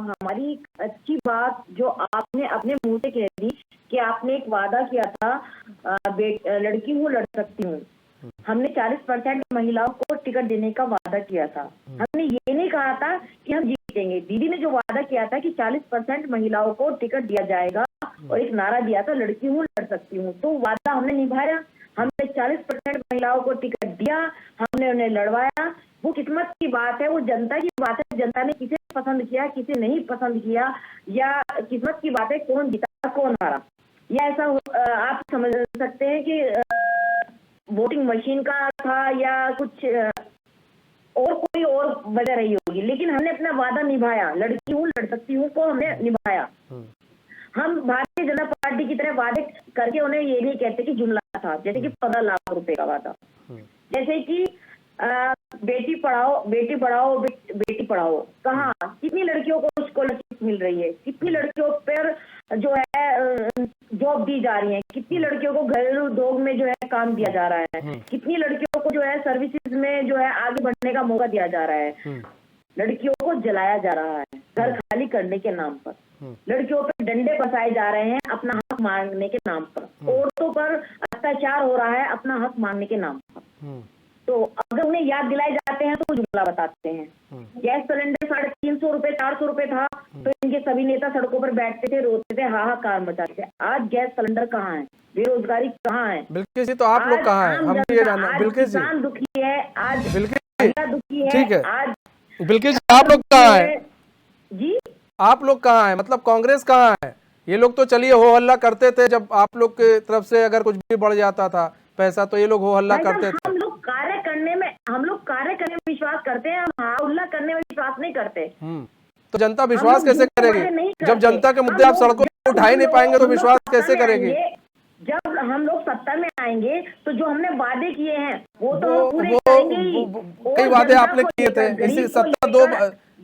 हमारी अच्छी बात जो आपने अपने मुंह से कह दी कि आपने एक वादा किया था, लड़की हूँ लड़ सकती हूँ। हमने 40% महिलाओं को टिकट देने का वादा किया था। हमने ये नहीं कहा था कि हम जीतेंगे। दीदी ने जो वादा किया था कि 40% महिलाओं को टिकट दिया जाएगा और एक नारा दिया था लड़की हूँ लड़ सकती हूँ, तो वादा हमने निभाया। हमने 40% महिलाओं को टिकट दिया, हमने उन्हें लड़वाया। वो किस्मत की बात है, वो जनता की बात है। जनता ने किसे पसंद किया, किसे नहीं पसंद किया, या किस्मत की बात है कौन जीता कौन हारा, या ऐसा आप समझ सकते हैं कि वोटिंग मशीन का था या कुछ और कोई और वजह रही होगी। लेकिन हमने अपना वादा निभाया, लड़की हूँ लड़ सकती हूँ को हमने निभाया। हम भारतीय जनता पार्टी की तरह वादे करके उन्हें ये नहीं कहते कि जुमला था, जैसे कि 15 लाख रुपए का वादा, जैसे कि बेटी पढ़ाओ बेटी पढ़ाओ। कहाँ कितनी लड़कियों को स्कॉलरशिप मिल रही है, कितनी लड़कियों पर जो है जॉब दी जा रही है, कितनी लड़कियों को घरेलू उद्योग में जो है काम दिया जा रहा है, कितनी लड़कियों को जो है सर्विसेज में जो है आगे बढ़ने का मौका दिया जा रहा है। लड़कियों को जलाया जा रहा है घर खाली करने के नाम पर, लड़कियों पर डंडे बसाए जा रहे हैं अपना हक मांगने के नाम पर, औरतों पर अत्याचार हो रहा है अपना हक मांगने के नाम पर। तो अगर उन्हें याद दिलाए जाते हैं तो जुमला बताते हैं। गैस सिलेंडर 350 रुपए 400 रुपए था तो इनके सभी नेता सड़कों पर बैठते थे, रोते थे, हाहाकार मचाते थे। आज गैस सिलेंडर कहाँ है, बेरोजगारी कहाँ है? बिल्किस जी, तो आप लोग कहाँ हैं? हम ये जानना। बिल्किस जी, किसान दुखी है, आज बिल्किस दुखी है, ठीक है। आज बिल्किस जी, आप लोग कहाँ हैं? जी, आप लोग कहाँ हैं? मतलब कांग्रेस कहाँ है? ये लोग तो चलिए हो हल्ला करते थे, जब आप लोग की तरफ से अगर कुछ भी बढ़ जाता था पैसा तो ये लोग हो हल्ला करते थे। हम लोग कार्य करने में विश्वास करते हैं, हम हल्ला करने में विश्वास नहीं करते। तो जनता विश्वास कैसे करेगी जब जनता के मुद्दे आप सड़कों पर उठा ही नहीं पाएंगे? तो विश्वास कैसे करेगी? जब हम लोग सत्ता में आएंगे तो जो हमने वादे किए हैं वो तो पूरे करेंगे ही। कई वादे आपने किए थे, इसी सत्ता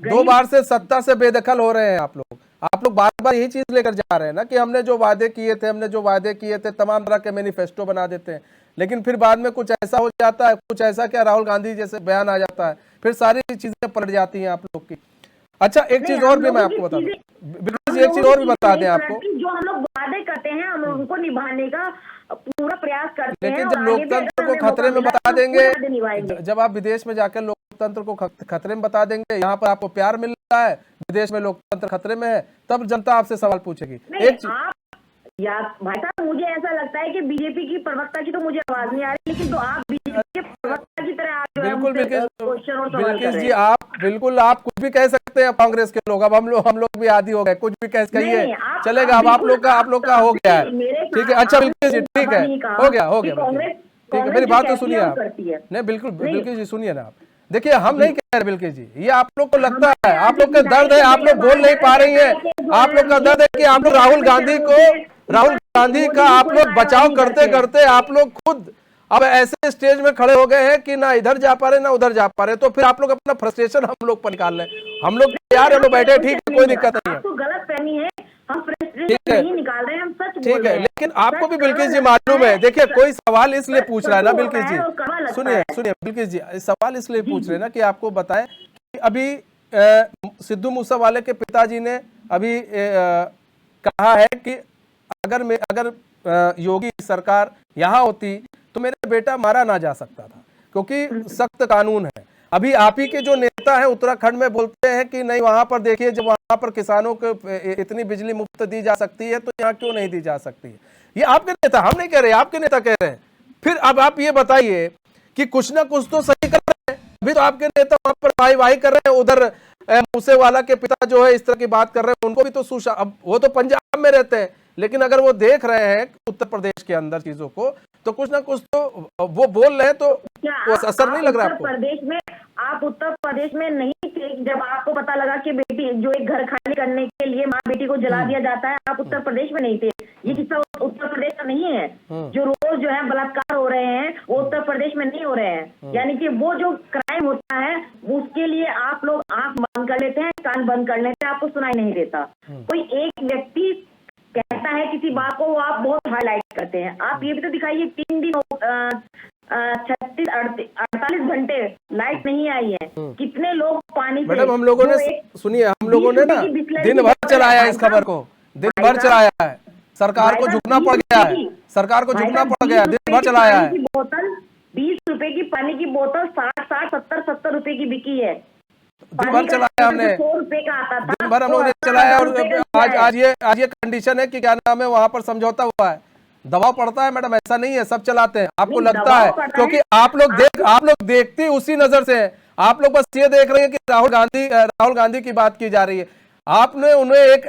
दो बार से सत्ता से बेदखल हो रहे हैं आप लोग बार बार यही चीज लेकर जा रहे हैं ना कि हमने जो वादे किए थे तमाम तरह के मैनिफेस्टो बना देते हैं, लेकिन फिर बाद में कुछ ऐसा हो जाता है, कुछ ऐसा क्या राहुल गांधी जैसे बयान आ जाता है, फिर सारी चीजें पलट जाती हैं आप लोग की। अच्छा, एक चीज और भी मैं आपको बता दूं, बिल्कुल एक चीज और भी बता दें आपको, वादे करते हैं हम उनको निभाने का पूरा प्रयास करते हैं। लेकिन जब और आगे भी लोकतंत्र अगर को हमें खतरे में मौका बता मिला तो देंगे, पूरा निभाएंगे। जब आप विदेश में जाकर लोकतंत्र को खतरे में बता देंगे, यहाँ पर आपको प्यार मिल रहा है, विदेश में लोकतंत्र खतरे में है, तब जनता आपसे सवाल पूछेगी। नहीं, एक आप या भाई साहब, मुझे ऐसा लगता है कि बीजेपी की प्रवक्ता की तो मुझे आवाज नहीं आ रही, लेकिन तो आप बीजेपी के प्रवक्ता की तरह आप बिल्कुल क्वेश्चन और सवाल कर बिल्किस रहे जी, हैं। आप कुछ भी कह सकते हैं कांग्रेस के लोग। अब हम लोग भी आदी हो गए, कुछ भी कहिए नहीं, आप चलेगा। अब आप लोग का हो गया है, मेरे ठीक है। साथ अच्छा बिल्किस जी, आपने ठीक है, नहीं कहा हो गया कि कांग्रेस ठीक है, मेरी बात तो सुनिए आप। करती है। नहीं बिल्कुल नहीं। बिल्किस जी, सुनिए ना आप। देखिए, हम नहीं कह रहे बिल्किस जी, ये आप लोग को लगता है, आप लोग का दर्द है, आप लोग बोल नहीं पा रही हैं। आप लोग का दर्द है कि आप लोग राहुल गांधी का आप लोग बचाव करते करते आप लोग खुद अब ऐसे स्टेज में खड़े हो गए हैं कि ना इधर जा पा रहे ना उधर जा पा रहे। तो फिर आप लोग अपना फ्रस्ट्रेशन हम लोग पर निकाल रहे हैं। हम लोग यार, हम लोग बैठे, ठीक है, कोई दिक्कत नहीं है, आपको गलत फहमी है, हम ठीक फ्रस्ट्रेशन है, नहीं निकाल रहे हैं, हम सच बोल ठीक रहे है। हैं। लेकिन आपको भी सच बिल्किस जी कड़वा मालूम है, लगता देखिए कोई सवाल इसलिए पूछ रहा है ना कटु बिल्किस होता है और कड़वा जी, लगता सुनिए है। सुनिए बिल्किस जी, सवाल इसलिए पूछ रहे हैं ना कि आपको बताएं कि अभी सिद्धू मूसेवाले के पिताजी ने अभी कहा है कि अगर योगी सरकार यहाँ होती तो मेरा बेटा मारा ना जा सकता था, क्योंकि सख्त कानून है। अभी आप ही के जो नेता हैं उत्तराखंड में बोलते हैं कि नहीं, वहां पर देखिए, जब वहां पर किसानों को इतनी बिजली मुफ्त दी जा सकती है तो यहाँ क्यों नहीं दी जा सकती है। ये आपके नेता, हम नहीं कह रहे, आपके नेता कह रहे हैं। फिर अब आप ये बताइए कि कुछ ना कुछ तो सही कर रहे हैं। अभी तो आपके नेता वहां पर वाही कर रहे हैं, उधर मूसेवाला के पिता जो है इस तरह की बात कर रहे हैं, उनको भी तो अब वो तो पंजाब में रहते हैं, लेकिन अगर वो देख रहे हैं उत्तर प्रदेश के अंदर चीजों को, तो कुछ ना कुछ तो वो बोल रहे हैं, तो असर नहीं लग रहा आपको? आप उत्तर प्रदेश में नहीं थे जब आपको पता लगा कि बेटी जो एक घर खाली करने के लिए माँ बेटी को जला दिया जाता है, आप उत्तर प्रदेश में नहीं थे। ये किस्सा उत्तर प्रदेश का नहीं है। जो रोज जो है बलात्कार हो रहे हैं वो उत्तर प्रदेश में नहीं हो रहे हैं। यानी कि वो जो क्राइम होता है उसके लिए आप लोग आंख बंद कर लेते हैं, कान बंद कर लेते हैं, आपको सुनाई नहीं देता। कोई एक व्यक्ति कहता है किसी बात को, वो आप बहुत हाईलाइट करते हैं। आप ये भी तो दिखाइए, 3 दिन 48 घंटे लाइट नहीं आई है, कितने लोग पानी से। मैडम, हम लोगों ने सुनिए, हम लोगों ने ना दिन भर चलाया इस खबर को, दिन भर चलाया है, सरकार को झुकना पड़ गया है, सरकार को झुकना पड़ गया, दिन भर चलाया है। बोतल 20 रुपए की पानी की बोतल 60 70 रुपए की बिकी है। दिन भर चलाया हमने, 100 रुपए का आता था, दिन भर हम लोगों ने चलाया। और आज ये कंडीशन है कि क्या नाम है, वहां पर समझौता हुआ है। दबाव पड़ता है मैडम, ऐसा नहीं है सब चलाते हैं, आपको लगता है क्योंकि आप लोग देखते उसी नजर से हैं। आप लोग बस ये देख रहे हैं कि राहुल गांधी की बात की जा रही है। आपने उन्हें एक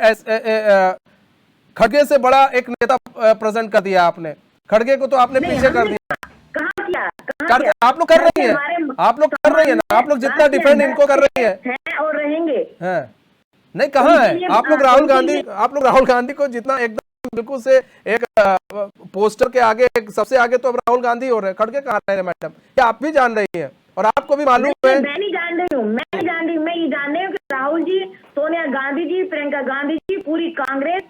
खड़गे से बड़ा एक नेता प्रेजेंट कर दिया, आपने खड़गे को तो आपने पीछे कर दिया। कहाँ किया? आप लोग कर रही है, आप लोग कर रही है ना, आप लोग जितना डिफेंड इनको कर रही है और रहेंगे हैं। नहीं, कहाँ है आप लोग राहुल गांधी को जितना एकदम बिल्कुल से एक पोस्टर के आगे, सबसे आगे तो अब राहुल गांधी हो रहे हैं, खड़गे कहाँ रहे हैं मैडम? क्या आप भी जान रही हैं और आपको भी मालूम है? मैं नहीं जान रही हूँ, मैं ये जान रही हूँ कि राहुल जी, सोनिया गांधी जी, प्रियंका गांधी जी, पूरी कांग्रेस,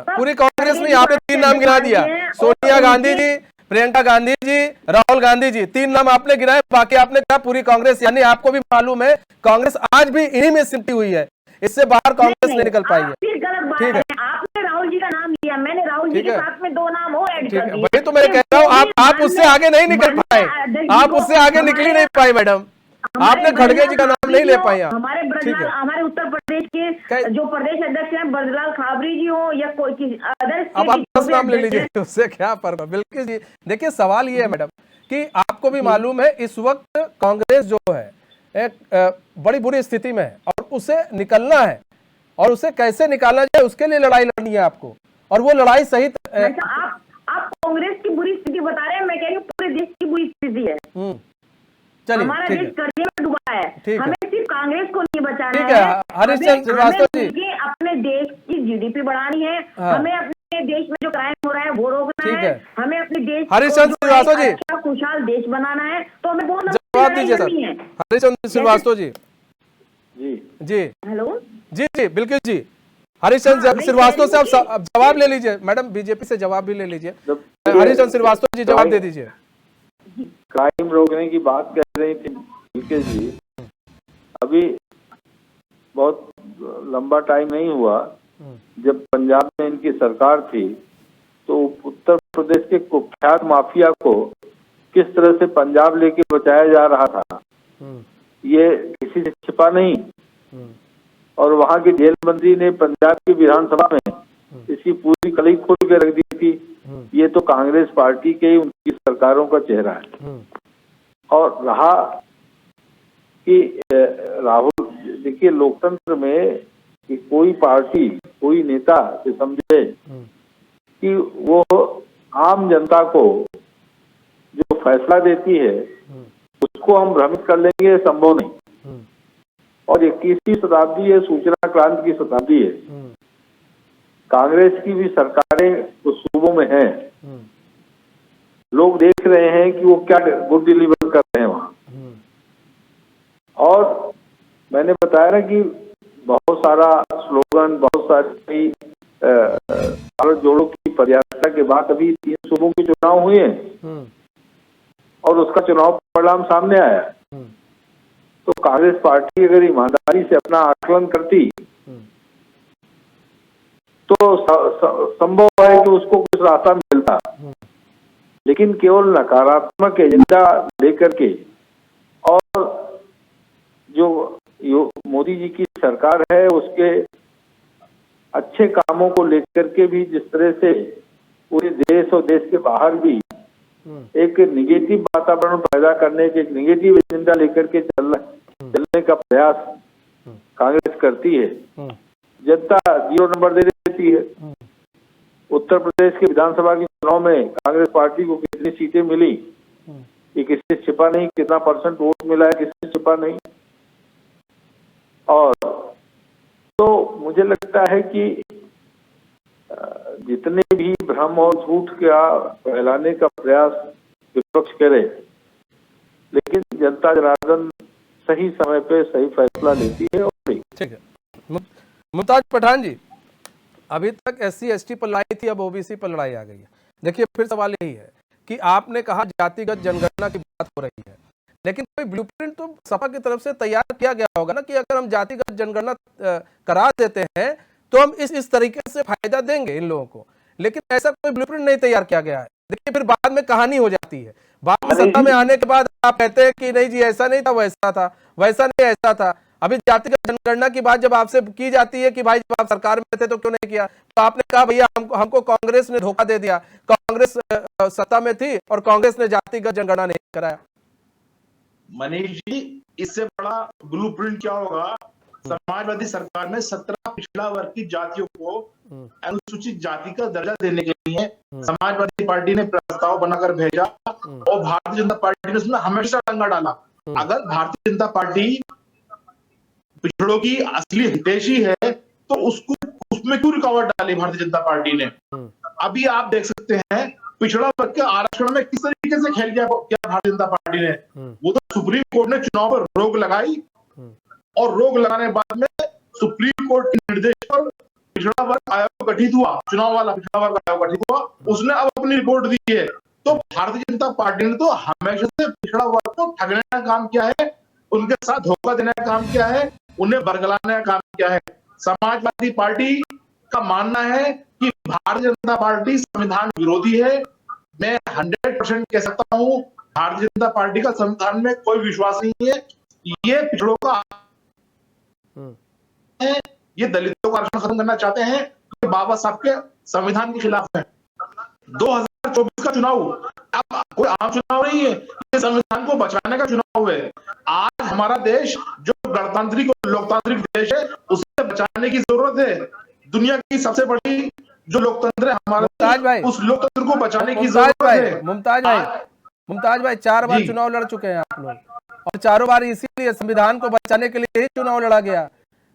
पूरी कांग्रेस ने यहाँ पे 3 नाम गिना दिया, सोनिया गांधी जी, प्रियंका गांधी जी, राहुल गांधी जी, 3 नाम आपने गिनाए, बाकी आपने कहा पूरी कांग्रेस। यानी आपको भी मालूम है कांग्रेस आज भी इन्हीं में सिमटी हुई है, इससे बाहर कांग्रेस नहीं निकल पाई है। ठीक है, आपने राहुल जी का नाम लिया, मैंने राहुल जी के साथ में 2 नाम और ऐड कर दिए। वही तो मैं कह रहा हूँ, आप उससे आगे नहीं निकल पाए, आप उससे आगे निकल ही नहीं पाई मैडम, आपने खड़गे जी का नाम नहीं ले पाई। हमारे उत्तर प्रदेश के जो प्रदेश अध्यक्ष हैं ब्रजलाल खाबरी जी हो या कोई अदर, अब आप 10 नाम ले लीजिए, उससे क्या फर्क है। बिल्कुल जी, देखिए सवाल ये है मैडम कि आपको भी मालूम है इस वक्त कांग्रेस जो है एक बड़ी बुरी स्थिति में है और उसे निकलना है, और उसे कैसे निकालना जाए उसके लिए लड़ाई लड़नी है आपको, और वो लड़ाई सही। आप कांग्रेस की बुरी स्थिति बता रहे हैं, मैं कह रही हूँ पूरे देश की बुरी स्थिति है। चलिए, हमारा देश कर्जे में डूबा है, हमें सिर्फ कांग्रेस को नहीं बचाना है, हरीशचंद्र श्रीवास्तव जी, अपने देश की जीडीपी बढ़ानी है, हमें अपने देश में जो क्राइम हो रहा है वो रोकना है, हमें अपने देश हरीशचंद्र श्रीवास्तव जी, खुशहाल देश बनाना है, तो हमें बहुत जवाब दीजिए सर। हरीशचंद्र श्रीवास्तव जी, जी हेलो जी बिल्कुल जी, हरीशचंद्र श्रीवास्तव से आप जवाब ले लीजिए मैडम, बीजेपी से जवाब भी ले लीजिए। हरीशचंद्र श्रीवास्तव जी जवाब दे दीजिए। क्राइम रोकने की बात कर रही थी बिल्किस जी, अभी बहुत लंबा टाइम नहीं हुआ जब पंजाब में इनकी सरकार थी तो उत्तर प्रदेश के कुख्यात माफिया को किस तरह से पंजाब लेके बचाया जा रहा था, ये किसी से छिपा नहीं। और वहां के जेल मंत्री ने पंजाब की विधानसभा में इसकी पूरी कलई खोल के रख दी थी। ये तो कांग्रेस पार्टी के उनकी सरकारों का चेहरा है। और रहा कि राहुल, देखिए लोकतंत्र में कि कोई पार्टी, कोई नेता से समझे कि वो आम जनता को जो फैसला देती है उसको हम भ्रमित कर लेंगे, संभव नहीं। और 21वीं शताब्दी है, सूचना क्रांति की शताब्दी है। कांग्रेस की भी सरकारें कुछ सूबों में हैं, लोग देख रहे हैं कि वो क्या गुड डिलीवर कर रहे हैं वहां। और मैंने बताया ना कि बहुत सारा स्लोगन, बहुत सारी भारत जोड़ो की पदयात्रा के बाद अभी 3 सूबों के चुनाव हुए हैं और उसका चुनाव परिणाम सामने आया। तो कांग्रेस पार्टी अगर ईमानदारी से अपना आकलन करती तो संभव है कि उसको कुछ रास्ता मिलता, लेकिन केवल नकारात्मक एजेंडा लेकर के और जो मोदी जी की सरकार है उसके अच्छे कामों को लेकर के भी जिस तरह से पूरे देश और देश के बाहर भी एक निगेटिव वातावरण पैदा करने के, एक निगेटिव एजेंडा लेकर के चलने का प्रयास कांग्रेस करती है, जनता 0 नंबर दे देती है। उत्तर प्रदेश के विधानसभा के चुनाव में कांग्रेस पार्टी को कितनी सीटें मिली ये किसी से छिपा नहीं, कितना % वोट मिला है किसी से छिपा नहीं। और तो मुझे लगता है कि जितने भी भ्रम और झूठ का फैलाने का प्रयास विपक्ष करे, लेकिन जनता जनार्दन सही समय पे सही फैसला लेती है। और ठीक है, मुमताज पठान जी, अभी तक SC ST पर लड़ाई थी, अब OBC पर लड़ाई आ गई है। देखिए फिर सवाल यही है कि आपने कहा जातिगत जनगणना की बात हो रही है, लेकिन कोई ब्लूप्रिंट तो सपा की तरफ से तैयार किया गया होगा ना कि अगर हम जातिगत जनगणना करा देते हैं तो हम इस तरीके से फायदा देंगे इन लोगों को, लेकिन ऐसा कोई ब्लूप्रिंट नहीं तैयार किया गया है। देखिए फिर बाद में कहानी हो जाती है, बाद में सत्ता में आने के बाद आप कहते हैं कि नहीं जी ऐसा नहीं था, वैसा था, वैसा नहीं ऐसा था। अभी जातिगत जनगणना की बात जब आपसे की जाती है कि भाई जब आप सरकार में थे तो क्यों नहीं किया, तो आपने कहा भैया हमको कांग्रेस ने धोखा दे दिया, कांग्रेस सत्ता में थी और कांग्रेस ने जातिगत जनगणना नहीं कराया। मनीष जी, इससे बड़ा ब्लूप्रिंट क्या होगा? समाजवादी सरकार ने 17 पिछड़ा वर्ग की जातियों को अनुसूचित जाति का दर्जा देने के लिए समाजवादी पार्टी ने प्रस्ताव बनाकर भेजा और भारतीय जनता पार्टी ने उसमें हमेशा टंगा डाला। अगर भारतीय जनता पार्टी पिछड़ों की असली हितैषी है तो उसमें क्यों रुकावट डाली भारतीय जनता पार्टी ने? अभी आप देख सकते हैं पिछड़ा वर्ग के आरक्षण में किस तरीके से खेल किया भारतीय जनता पार्टी ने। वो तो सुप्रीम कोर्ट ने चुनाव पर रोक लगाई और रोक लगाने के बाद में सुप्रीम कोर्ट के निर्देश पर पिछड़ा वर्ग आयोग गठित हुआ, चुनाव वाला पिछड़ा वर्ग आयोग गठित हुआ, उसने अब अपनी रिपोर्ट दी है। तो भारतीय जनता पार्टी ने तो हमेशा से पिछड़ा वर्ग को ठगने का काम किया है, उनके साथ धोखा देने का काम किया है, उन्हें बरगलाने का काम किया है। समाजवादी पार्टी का मानना है कि भारतीय जनता पार्टी संविधान विरोधी है। मैं 100% कह सकता हूं भारतीय जनता पार्टी का संविधान में कोई विश्वास नहीं है। ये पिछड़ों का है, ये दलितों का आरक्षण खत्म करना चाहते हैं, तो बाबा साहब के संविधान के खिलाफ है। 2024 का चुनाव अब कोई आम चुनाव नहीं है, ये संविधान को बचाने का चुनाव है। आज हमारा देश जो गणतांत्रिक और लोकतांत्रिक देश है उसे बचाने की जरूरत है। दुनिया की सबसे बड़ी जो लोकतंत्र है हमारा, उस लोकतंत्र को बचाने की जरूरत है। मुमताज भाई 4 बार चुनाव लड़ चुके हैं आप लोग, और चारों बार इसीलिए संविधान को बचाने के लिए ही चुनाव लड़ा गया,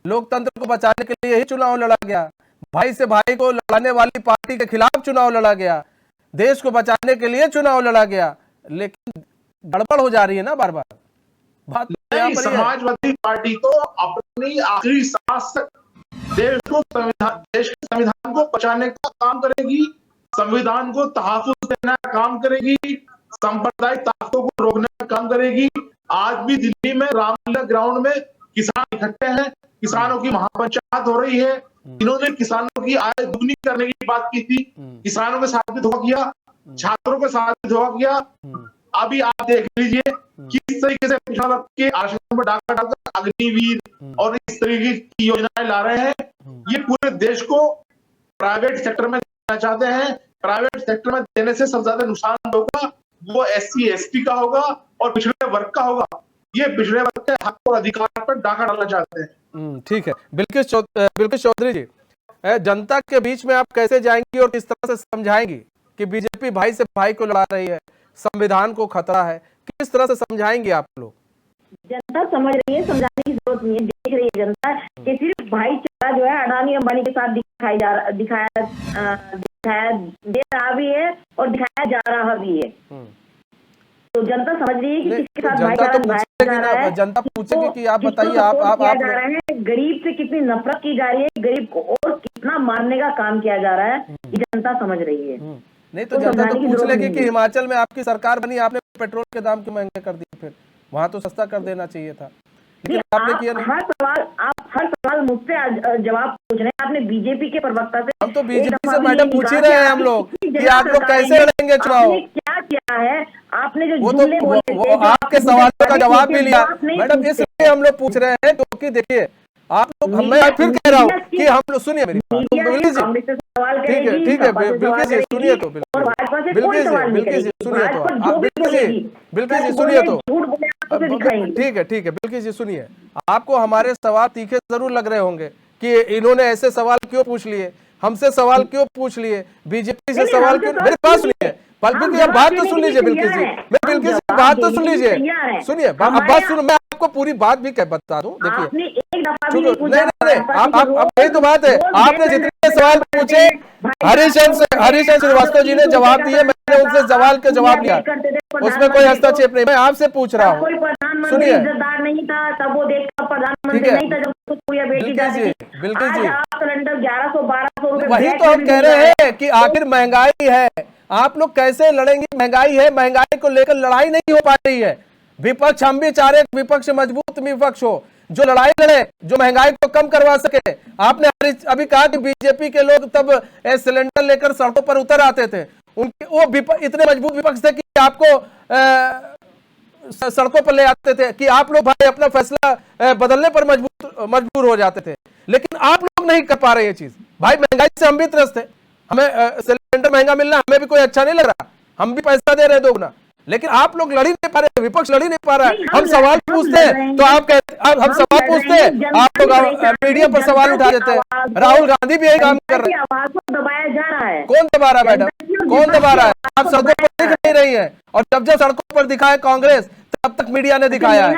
लोकतंत्र को बचाने के लिए ही चुनाव लड़ा गया, भाई से भाई को लड़ाने वाली पार्टी के खिलाफ चुनाव लड़ा गया, देश को बचाने के लिए चुनाव लड़ा गया। लेकिन गड़बड़ हो जा रही है ना बार बार बात। समाजवादी पार्टी तो अपनी आखिरी सांस तक देश के संविधान को बचाने का काम करेगी, संविधान को तहफ्फुज़ देने का काम करेगी, सांप्रदायिक ताकतों को रोकने का काम करेगी। आज भी दिल्ली में रामलीला ग्राउंड में किसान इकट्ठे हैं, किसानों की महापंचायत हो रही है, इन्होंने किसानों की आय दुगनी करने की बात की थी, किसानों के साथ भी धोखा किया, छात्रों के साथ भी धोखा किया। अभी आप देख लीजिए किस तरीके से पिछड़ा वर्ग के आरक्षण पर डाका डालकर अग्निवीर और इस तरीके की योजनाएं ला रहे हैं। ये पूरे देश को प्राइवेट सेक्टर में देना चाहते हैं। प्राइवेट सेक्टर में देने से सबसे ज्यादा नुकसान होगा वो SC ST का होगा और पिछड़े वर्ग का होगा। ये पिछड़े वर्ग के हक और अधिकार पर डाका डालना चाहते हैं। ठीक है। बिल्किस चौधरी जी, जनता के बीच में आप कैसे जाएंगी और किस तरह से समझाएंगी कि बीजेपी भाई से भाई को लड़ा रही है, संविधान को खतरा है, किस तरह से समझाएंगे आप लोग? जनता समझ रही है, समझाने की जरूरत नहीं है। देख रही है जनता कि सिर्फ भाईचारा जो है अडानी अंबानी के साथ दिखाया दे रहा भी है और दिखाया जा रहा भी है। तो जनता समझ रही है कि किसके साथ भाईचारा दिखाया जा रहा है। जनता पूछेगी कि आप बताइए, आप जा रहा है, गरीब से कितनी नफरत की जा रही है, गरीब को और कितना मारने का काम किया जा रहा है, ये जनता समझ रही है। नहीं तो जनता तो पूछ लेगी कि हिमाचल में आपकी सरकार बनी, आपने पेट्रोल के दाम क्यों महंगे कर दिए? फिर वहां तो सस्ता कर देना चाहिए था, लेकिन आपने किया नहीं। आप हर सवाल मुझसे जवाब पूछ रहे हैं। आपने बीजेपी के प्रवक्ता से, हम तो बीजेपी से मैडम पूछ ही रहे हैं हम लोग कि आप लोग कैसे लड़ेंगे चुनाव। क्या किया है आपने? जो वो तो आपके सवालों का जवाब भी लिया मैडम, इसलिए हम लोग पूछ रहे हैं क्योंकि देखिए आप लोग, मैं फिर कह रहा हूँ कि हम लोग, सुनिए मेरी बात, ठीक है बिल्कुल जी सुनिए तो, बिल्कुल जी सुनिए तो, बिल्कुल जी सुनिए तो, ठीक है बिल्कुल जी सुनिए। आपको हमारे सवाल तीखे जरूर लग रहे होंगे कि इन्होंने ऐसे सवाल क्यों पूछ लिए, हमसे सवाल क्यों पूछ लिए, बीजेपी से सवाल क्यों। मेरी बात सुनिए, बिल्कुल बात तो सुन लीजिए बिल्कुल जी, बिल्कुल जी बात तो सुन लीजिए, सुनिए अब बात सुनो, मैं आपको पूरी बात भी बता दूं। देखिए नहीं, आप यही तो बात है, आपने जितने सवाल पूछे हरीश श्रीवास्तव जी ने जवाब दिए, मैंने उनसे सवाल के जवाब लिया, उसमें कोई हस्तक्षेप नहीं। मैं आपसे पूछ रहा हूँ, सुनिए नहीं था तब वो देश का प्रधानमंत्री नहीं था जब बिल्कुल जी सिलेंडर 1100-1200 रुपए। वही तो हम कह रहे हैं कि आखिर महंगाई है, आप लोग कैसे लड़ेंगे? महंगाई है, महंगाई को लेकर लड़ाई नहीं हो पा रही है। विपक्ष, हम भी चाह रहे विपक्ष मजबूत विपक्ष हो, जो लड़ाई लड़े, जो महंगाई को कम करवा सके। आपने अभी कहा कि बीजेपी के लोग तब सिलेंडर लेकर सड़कों पर उतर आते थे, उनके वो इतने मजबूत विपक्ष थे कि आपको सड़कों पर ले आते थे कि आप लोग भाई अपना फैसला बदलने पर मजबूर हो जाते थे। लेकिन आप लोग नहीं कर पा रहे ये चीज। भाई महंगाई से हम भी त्रस्त है, हमें सिलेंडर महंगा मिलना हमें भी कोई अच्छा नहीं लग रहा, हम भी पैसा दे रहे दोगुना, लेकिन आप लोग लड़ ही नहीं पा रहे, विपक्ष लड़ ही नहीं पा रहा है। हम सवाल पूछते हैं तो आप कहते, हम सवाल पूछते हैं आप लोग मीडिया पर सवाल उठा देते हैं। राहुल गांधी भी यही काम कर रहे हैं। आवाज को दबाया जा रहा है। कौन दबा रहा है मैडम, कौन दबा रहा है? आप सड़कों पर दिख नहीं रही है, और जब सड़कों पर दिखाए कांग्रेस तब तक मीडिया ने दिखाया है।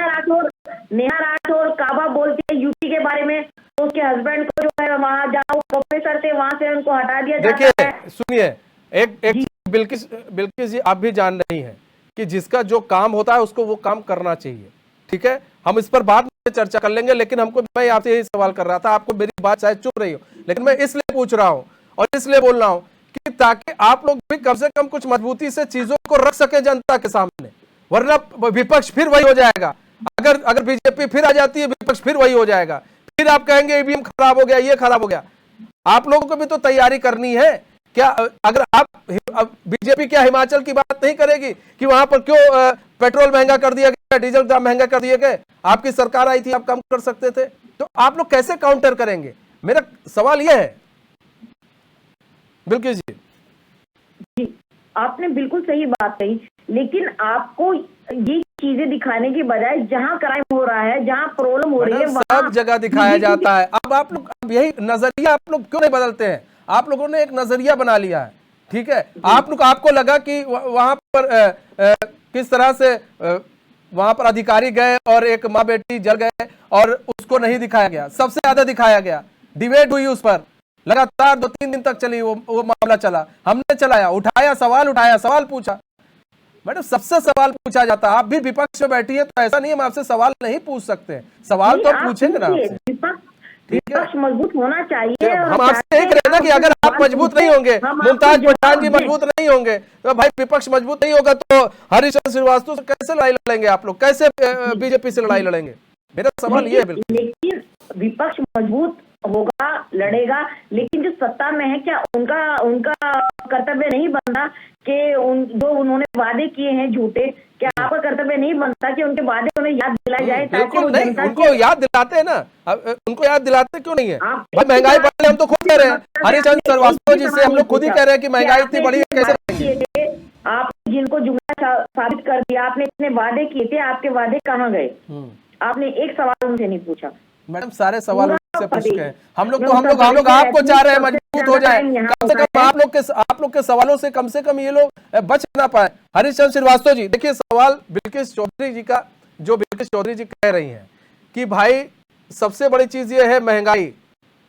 नेहा राठौर काबा बोलती है यूपी के बारे में, तो उसके हस्बैंड को जो है वहां जहाँ प्रोफेसर थे वहां से उनको हटा दिया जाता है। देखिए सुनिए, एक बिल्किस जी आप भी जान रही हैं कि जिसका जो काम होता है उसको वो काम करना चाहिए, ठीक है? हम इस पर बाद में चर्चा कर लेंगे, लेकिन मैं आपसे यही सवाल कर रहा था, आपको मेरी बात शायद चुप रही हो, लेकिन मैं इसलिए पूछ रहा हूं और इसलिए बोल रहा हूं कि ताकि आप लोग भी कम से कम कुछ मजबूती से चीजों को रख सके जनता के सामने, वरना विपक्ष फिर वही हो जाएगा। अगर बीजेपी फिर आ जाती है, विपक्ष फिर वही हो जाएगा, फिर आप कहेंगे ईवीएम खराब हो गया, ये खराब हो गया। आप लोगों को भी तो तैयारी करनी है क्या? अगर आप बीजेपी क्या हिमाचल की बात नहीं करेगी कि वहां पर क्यों पेट्रोल महंगा कर दिया गया, डीजल दाम महंगा कर दिए गए? आपकी सरकार आई थी, आप कम कर सकते थे, तो आप लोग कैसे काउंटर करेंगे? मेरा सवाल यह है। बिल्कुल जी, आपने बिल्कुल सही बात कही, लेकिन आपको ये चीजें दिखाने की बजाय जहां क्राइम हो रहा है, जहां प्रॉब्लम हो रही है, सब जगह दिखाया जाता है। अब आप लोग यही नजरिया आप लोग क्यों नहीं बदलते हैं? आप लोगों ने एक नजरिया बना लिया है, ठीक है? आपको लगा कि वहां पर किस तरह से वहां पर अधिकारी गए और एक माँ बेटी जल गए और उसको नहीं दिखाया गया, सबसे ज्यादा दिखाया गया, डिबेट हुई उस पर, लगातार 2-3 दिन तक चली वो मामला चला, हमने चलाया, उठाया, सवाल पूछा। मैडम सबसे सवाल पूछा जाता है, आप भी विपक्ष में बैठी है तो ऐसा नहीं है हम आपसे सवाल नहीं पूछ सकते, सवाल तो आप पूछेंगे ना आपसे, विपक्ष मजबूत होना चाहिए। हम आपसे एक रहना कि अगर आप मजबूत नहीं होंगे, मुमताज पठान जी मजबूत नहीं होंगे, तो भाई विपक्ष मजबूत नहीं होगा तो हरीश श्रीवास्तव से कैसे लड़ाई लड़ेंगे आप लोग? कैसे बीजेपी से लड़ाई लड़ेंगे? मेरा सवाल ये है। बिल्कुल, लेकिन विपक्ष मजबूत होगा, लड़ेगा, लेकिन जो सत्ता में है क्या उनका कर्तव्य नहीं बनता कि जो उन्होंने वादे किए हैं झूठे, क्या आपका कर्तव्य नहीं बनता कि उनके वादे उन्हें याद दिलाए जाए ताकि बिल्कुल वो नहीं, जनता उनको याद दिलाते हैं ना। उनको याद दिलाते क्यों नहीं है? भाई महंगाई बढ़ रही है, हम तो खुद कह रहे हैं, हरिचंद श्रीवास्तव जी से हम लोग खुद ही कह रहे हैं कि महंगाई इतनी बढ़ी है, कैसे बढ़ेंगे? आपने जिनको जुमला साबित कर दिया, आपने इतने वादे किए थे, आपके वादे कहाँ गए? आपने एक सवाल उनसे नहीं पूछा। मैडम सारे सवाल उनसे पूछ के हैं। हम लोग प्रदेश आपको चाह रहे हैं सबसे मजबूत हो जाए, ज्यादा कम से कम आप लोग के सवालों से कम ये लोग बच ना पाए। हरिचंद श्रीवास्तव जी, देखिए सवाल बिल्किस चौधरी जी का, जो बिल्किस चौधरी जी कह रही हैं कि भाई सबसे बड़ी चीज ये है महंगाई,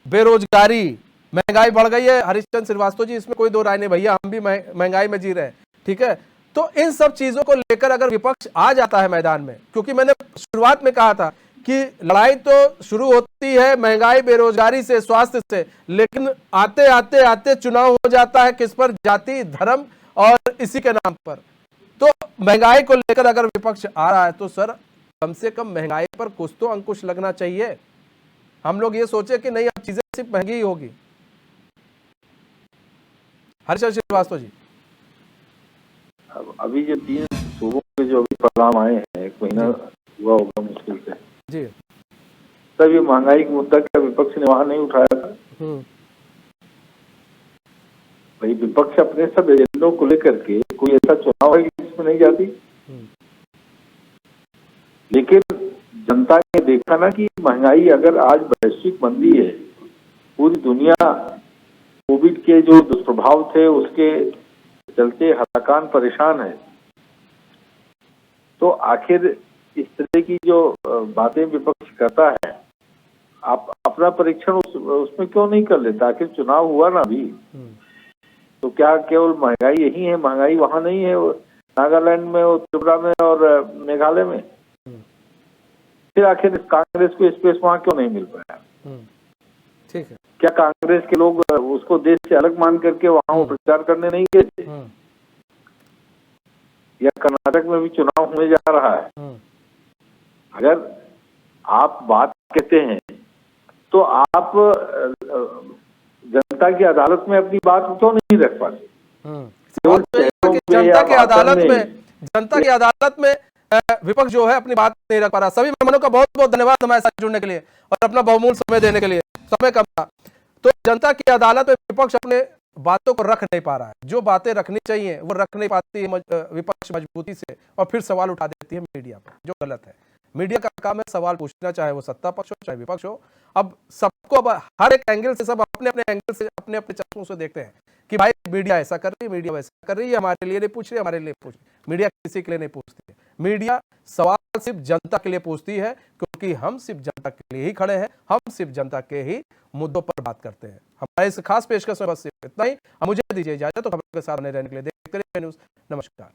बेरोजगारी, महंगाई बढ़ गई है। हरिचंद श्रीवास्तव जी, इसमें कोई दो राय नहीं भैया, हम भी महंगाई में जी रहे हैं, ठीक है। तो इन सब चीजों को लेकर अगर विपक्ष आ जाता है मैदान में, क्योंकि मैंने शुरुआत में कहा था कि लड़ाई तो शुरू होती है महंगाई बेरोजगारी से, स्वास्थ्य से, लेकिन आते आते आते चुनाव हो जाता है किस पर? जाति, धर्म और इसी के नाम पर। तो महंगाई को लेकर अगर विपक्ष आ रहा है तो सर कम से कम महंगाई पर कुछ तो अंकुश लगना चाहिए। हम लोग ये सोचे कि नहीं अब चीजें सिर्फ महंगी ही होगी। हरिचंद श्रीवास्तव जी, अभी जो 3 सूबों के जो अभी परिणाम आए हैं, 1 महीना हुआ होगा मुश्किल से जी, तब ये महंगाई का मुद्दा क्या विपक्ष ने वहां नहीं उठाया था? भाई विपक्ष अपने सब एजेंडों को लेकर के कोई ऐसा चुनाव है जिसमें नहीं जाती, लेकिन जनता ने देखा ना कि महंगाई अगर आज वैश्विक मंदी है, पूरी दुनिया कोविड के जो दुष्प्रभाव थे उसके चलते हलाकान परेशान है, तो आखिर इस तरह की जो बातें विपक्ष करता है, आप अपना परीक्षण उसमें क्यों नहीं कर लेता? आखिर चुनाव हुआ ना अभी, तो क्या केवल महंगाई यही है? महंगाई वहां नहीं है, नागालैंड में, त्रिपुरा में और मेघालय में। फिर आखिर कांग्रेस को स्पेस वहां क्यों नहीं मिल पाया? ठीक है। क्या कांग्रेस के लोग उसको देश से अलग मान करके वहां प्रचार करने नहीं गए थे? या कर्नाटक में भी चुनाव होने जा रहा है, अगर आप बात कहते हैं तो आप जनता की अदालत में अपनी बात क्यों नहीं रख पाते? जनता की अदालत में विपक्ष जो है अपनी बात नहीं रख पा रहा। सभी मेहमानों का बहुत बहुत धन्यवाद हमारे साथ जुड़ने के लिए और अपना बहुमूल्य समय देने के लिए। समय कम था तो जनता की अदालत में विपक्ष अपने बातों को रख नहीं पा रहा है। जो बातें रखनी चाहिए वो रख नहीं पाती है विपक्ष मजबूती से, और फिर सवाल उठा देती है मीडिया पर, जो गलत है। मीडिया का काम है सवाल पूछना, चाहे वो सत्ता पक्ष हो चाहे विपक्ष हो। अब सबको अब हर एक एंगल से, सब अपने अपने एंगल से, अपने अपने चश्मों से देखते हैं कि भाई मीडिया ऐसा कर रही है, मीडिया वैसा कर रही है, हमारे लिए नहीं पूछ रही, हमारे लिए पूछ रही। मीडिया किसी के लिए नहीं पूछती है। मीडिया सवाल सिर्फ जनता के लिए पूछती है, क्योंकि हम सिर्फ जनता के लिए ही खड़े हैं, हम सिर्फ जनता के ही मुद्दों पर बात करते हैं। हमारे इस खास पेशकश में बस सिर्फ इतना ही। मुझे दीजिए इजाजत, तो खबर के साथ रहने के लिए देखते रहिए न्यूज़। नमस्कार।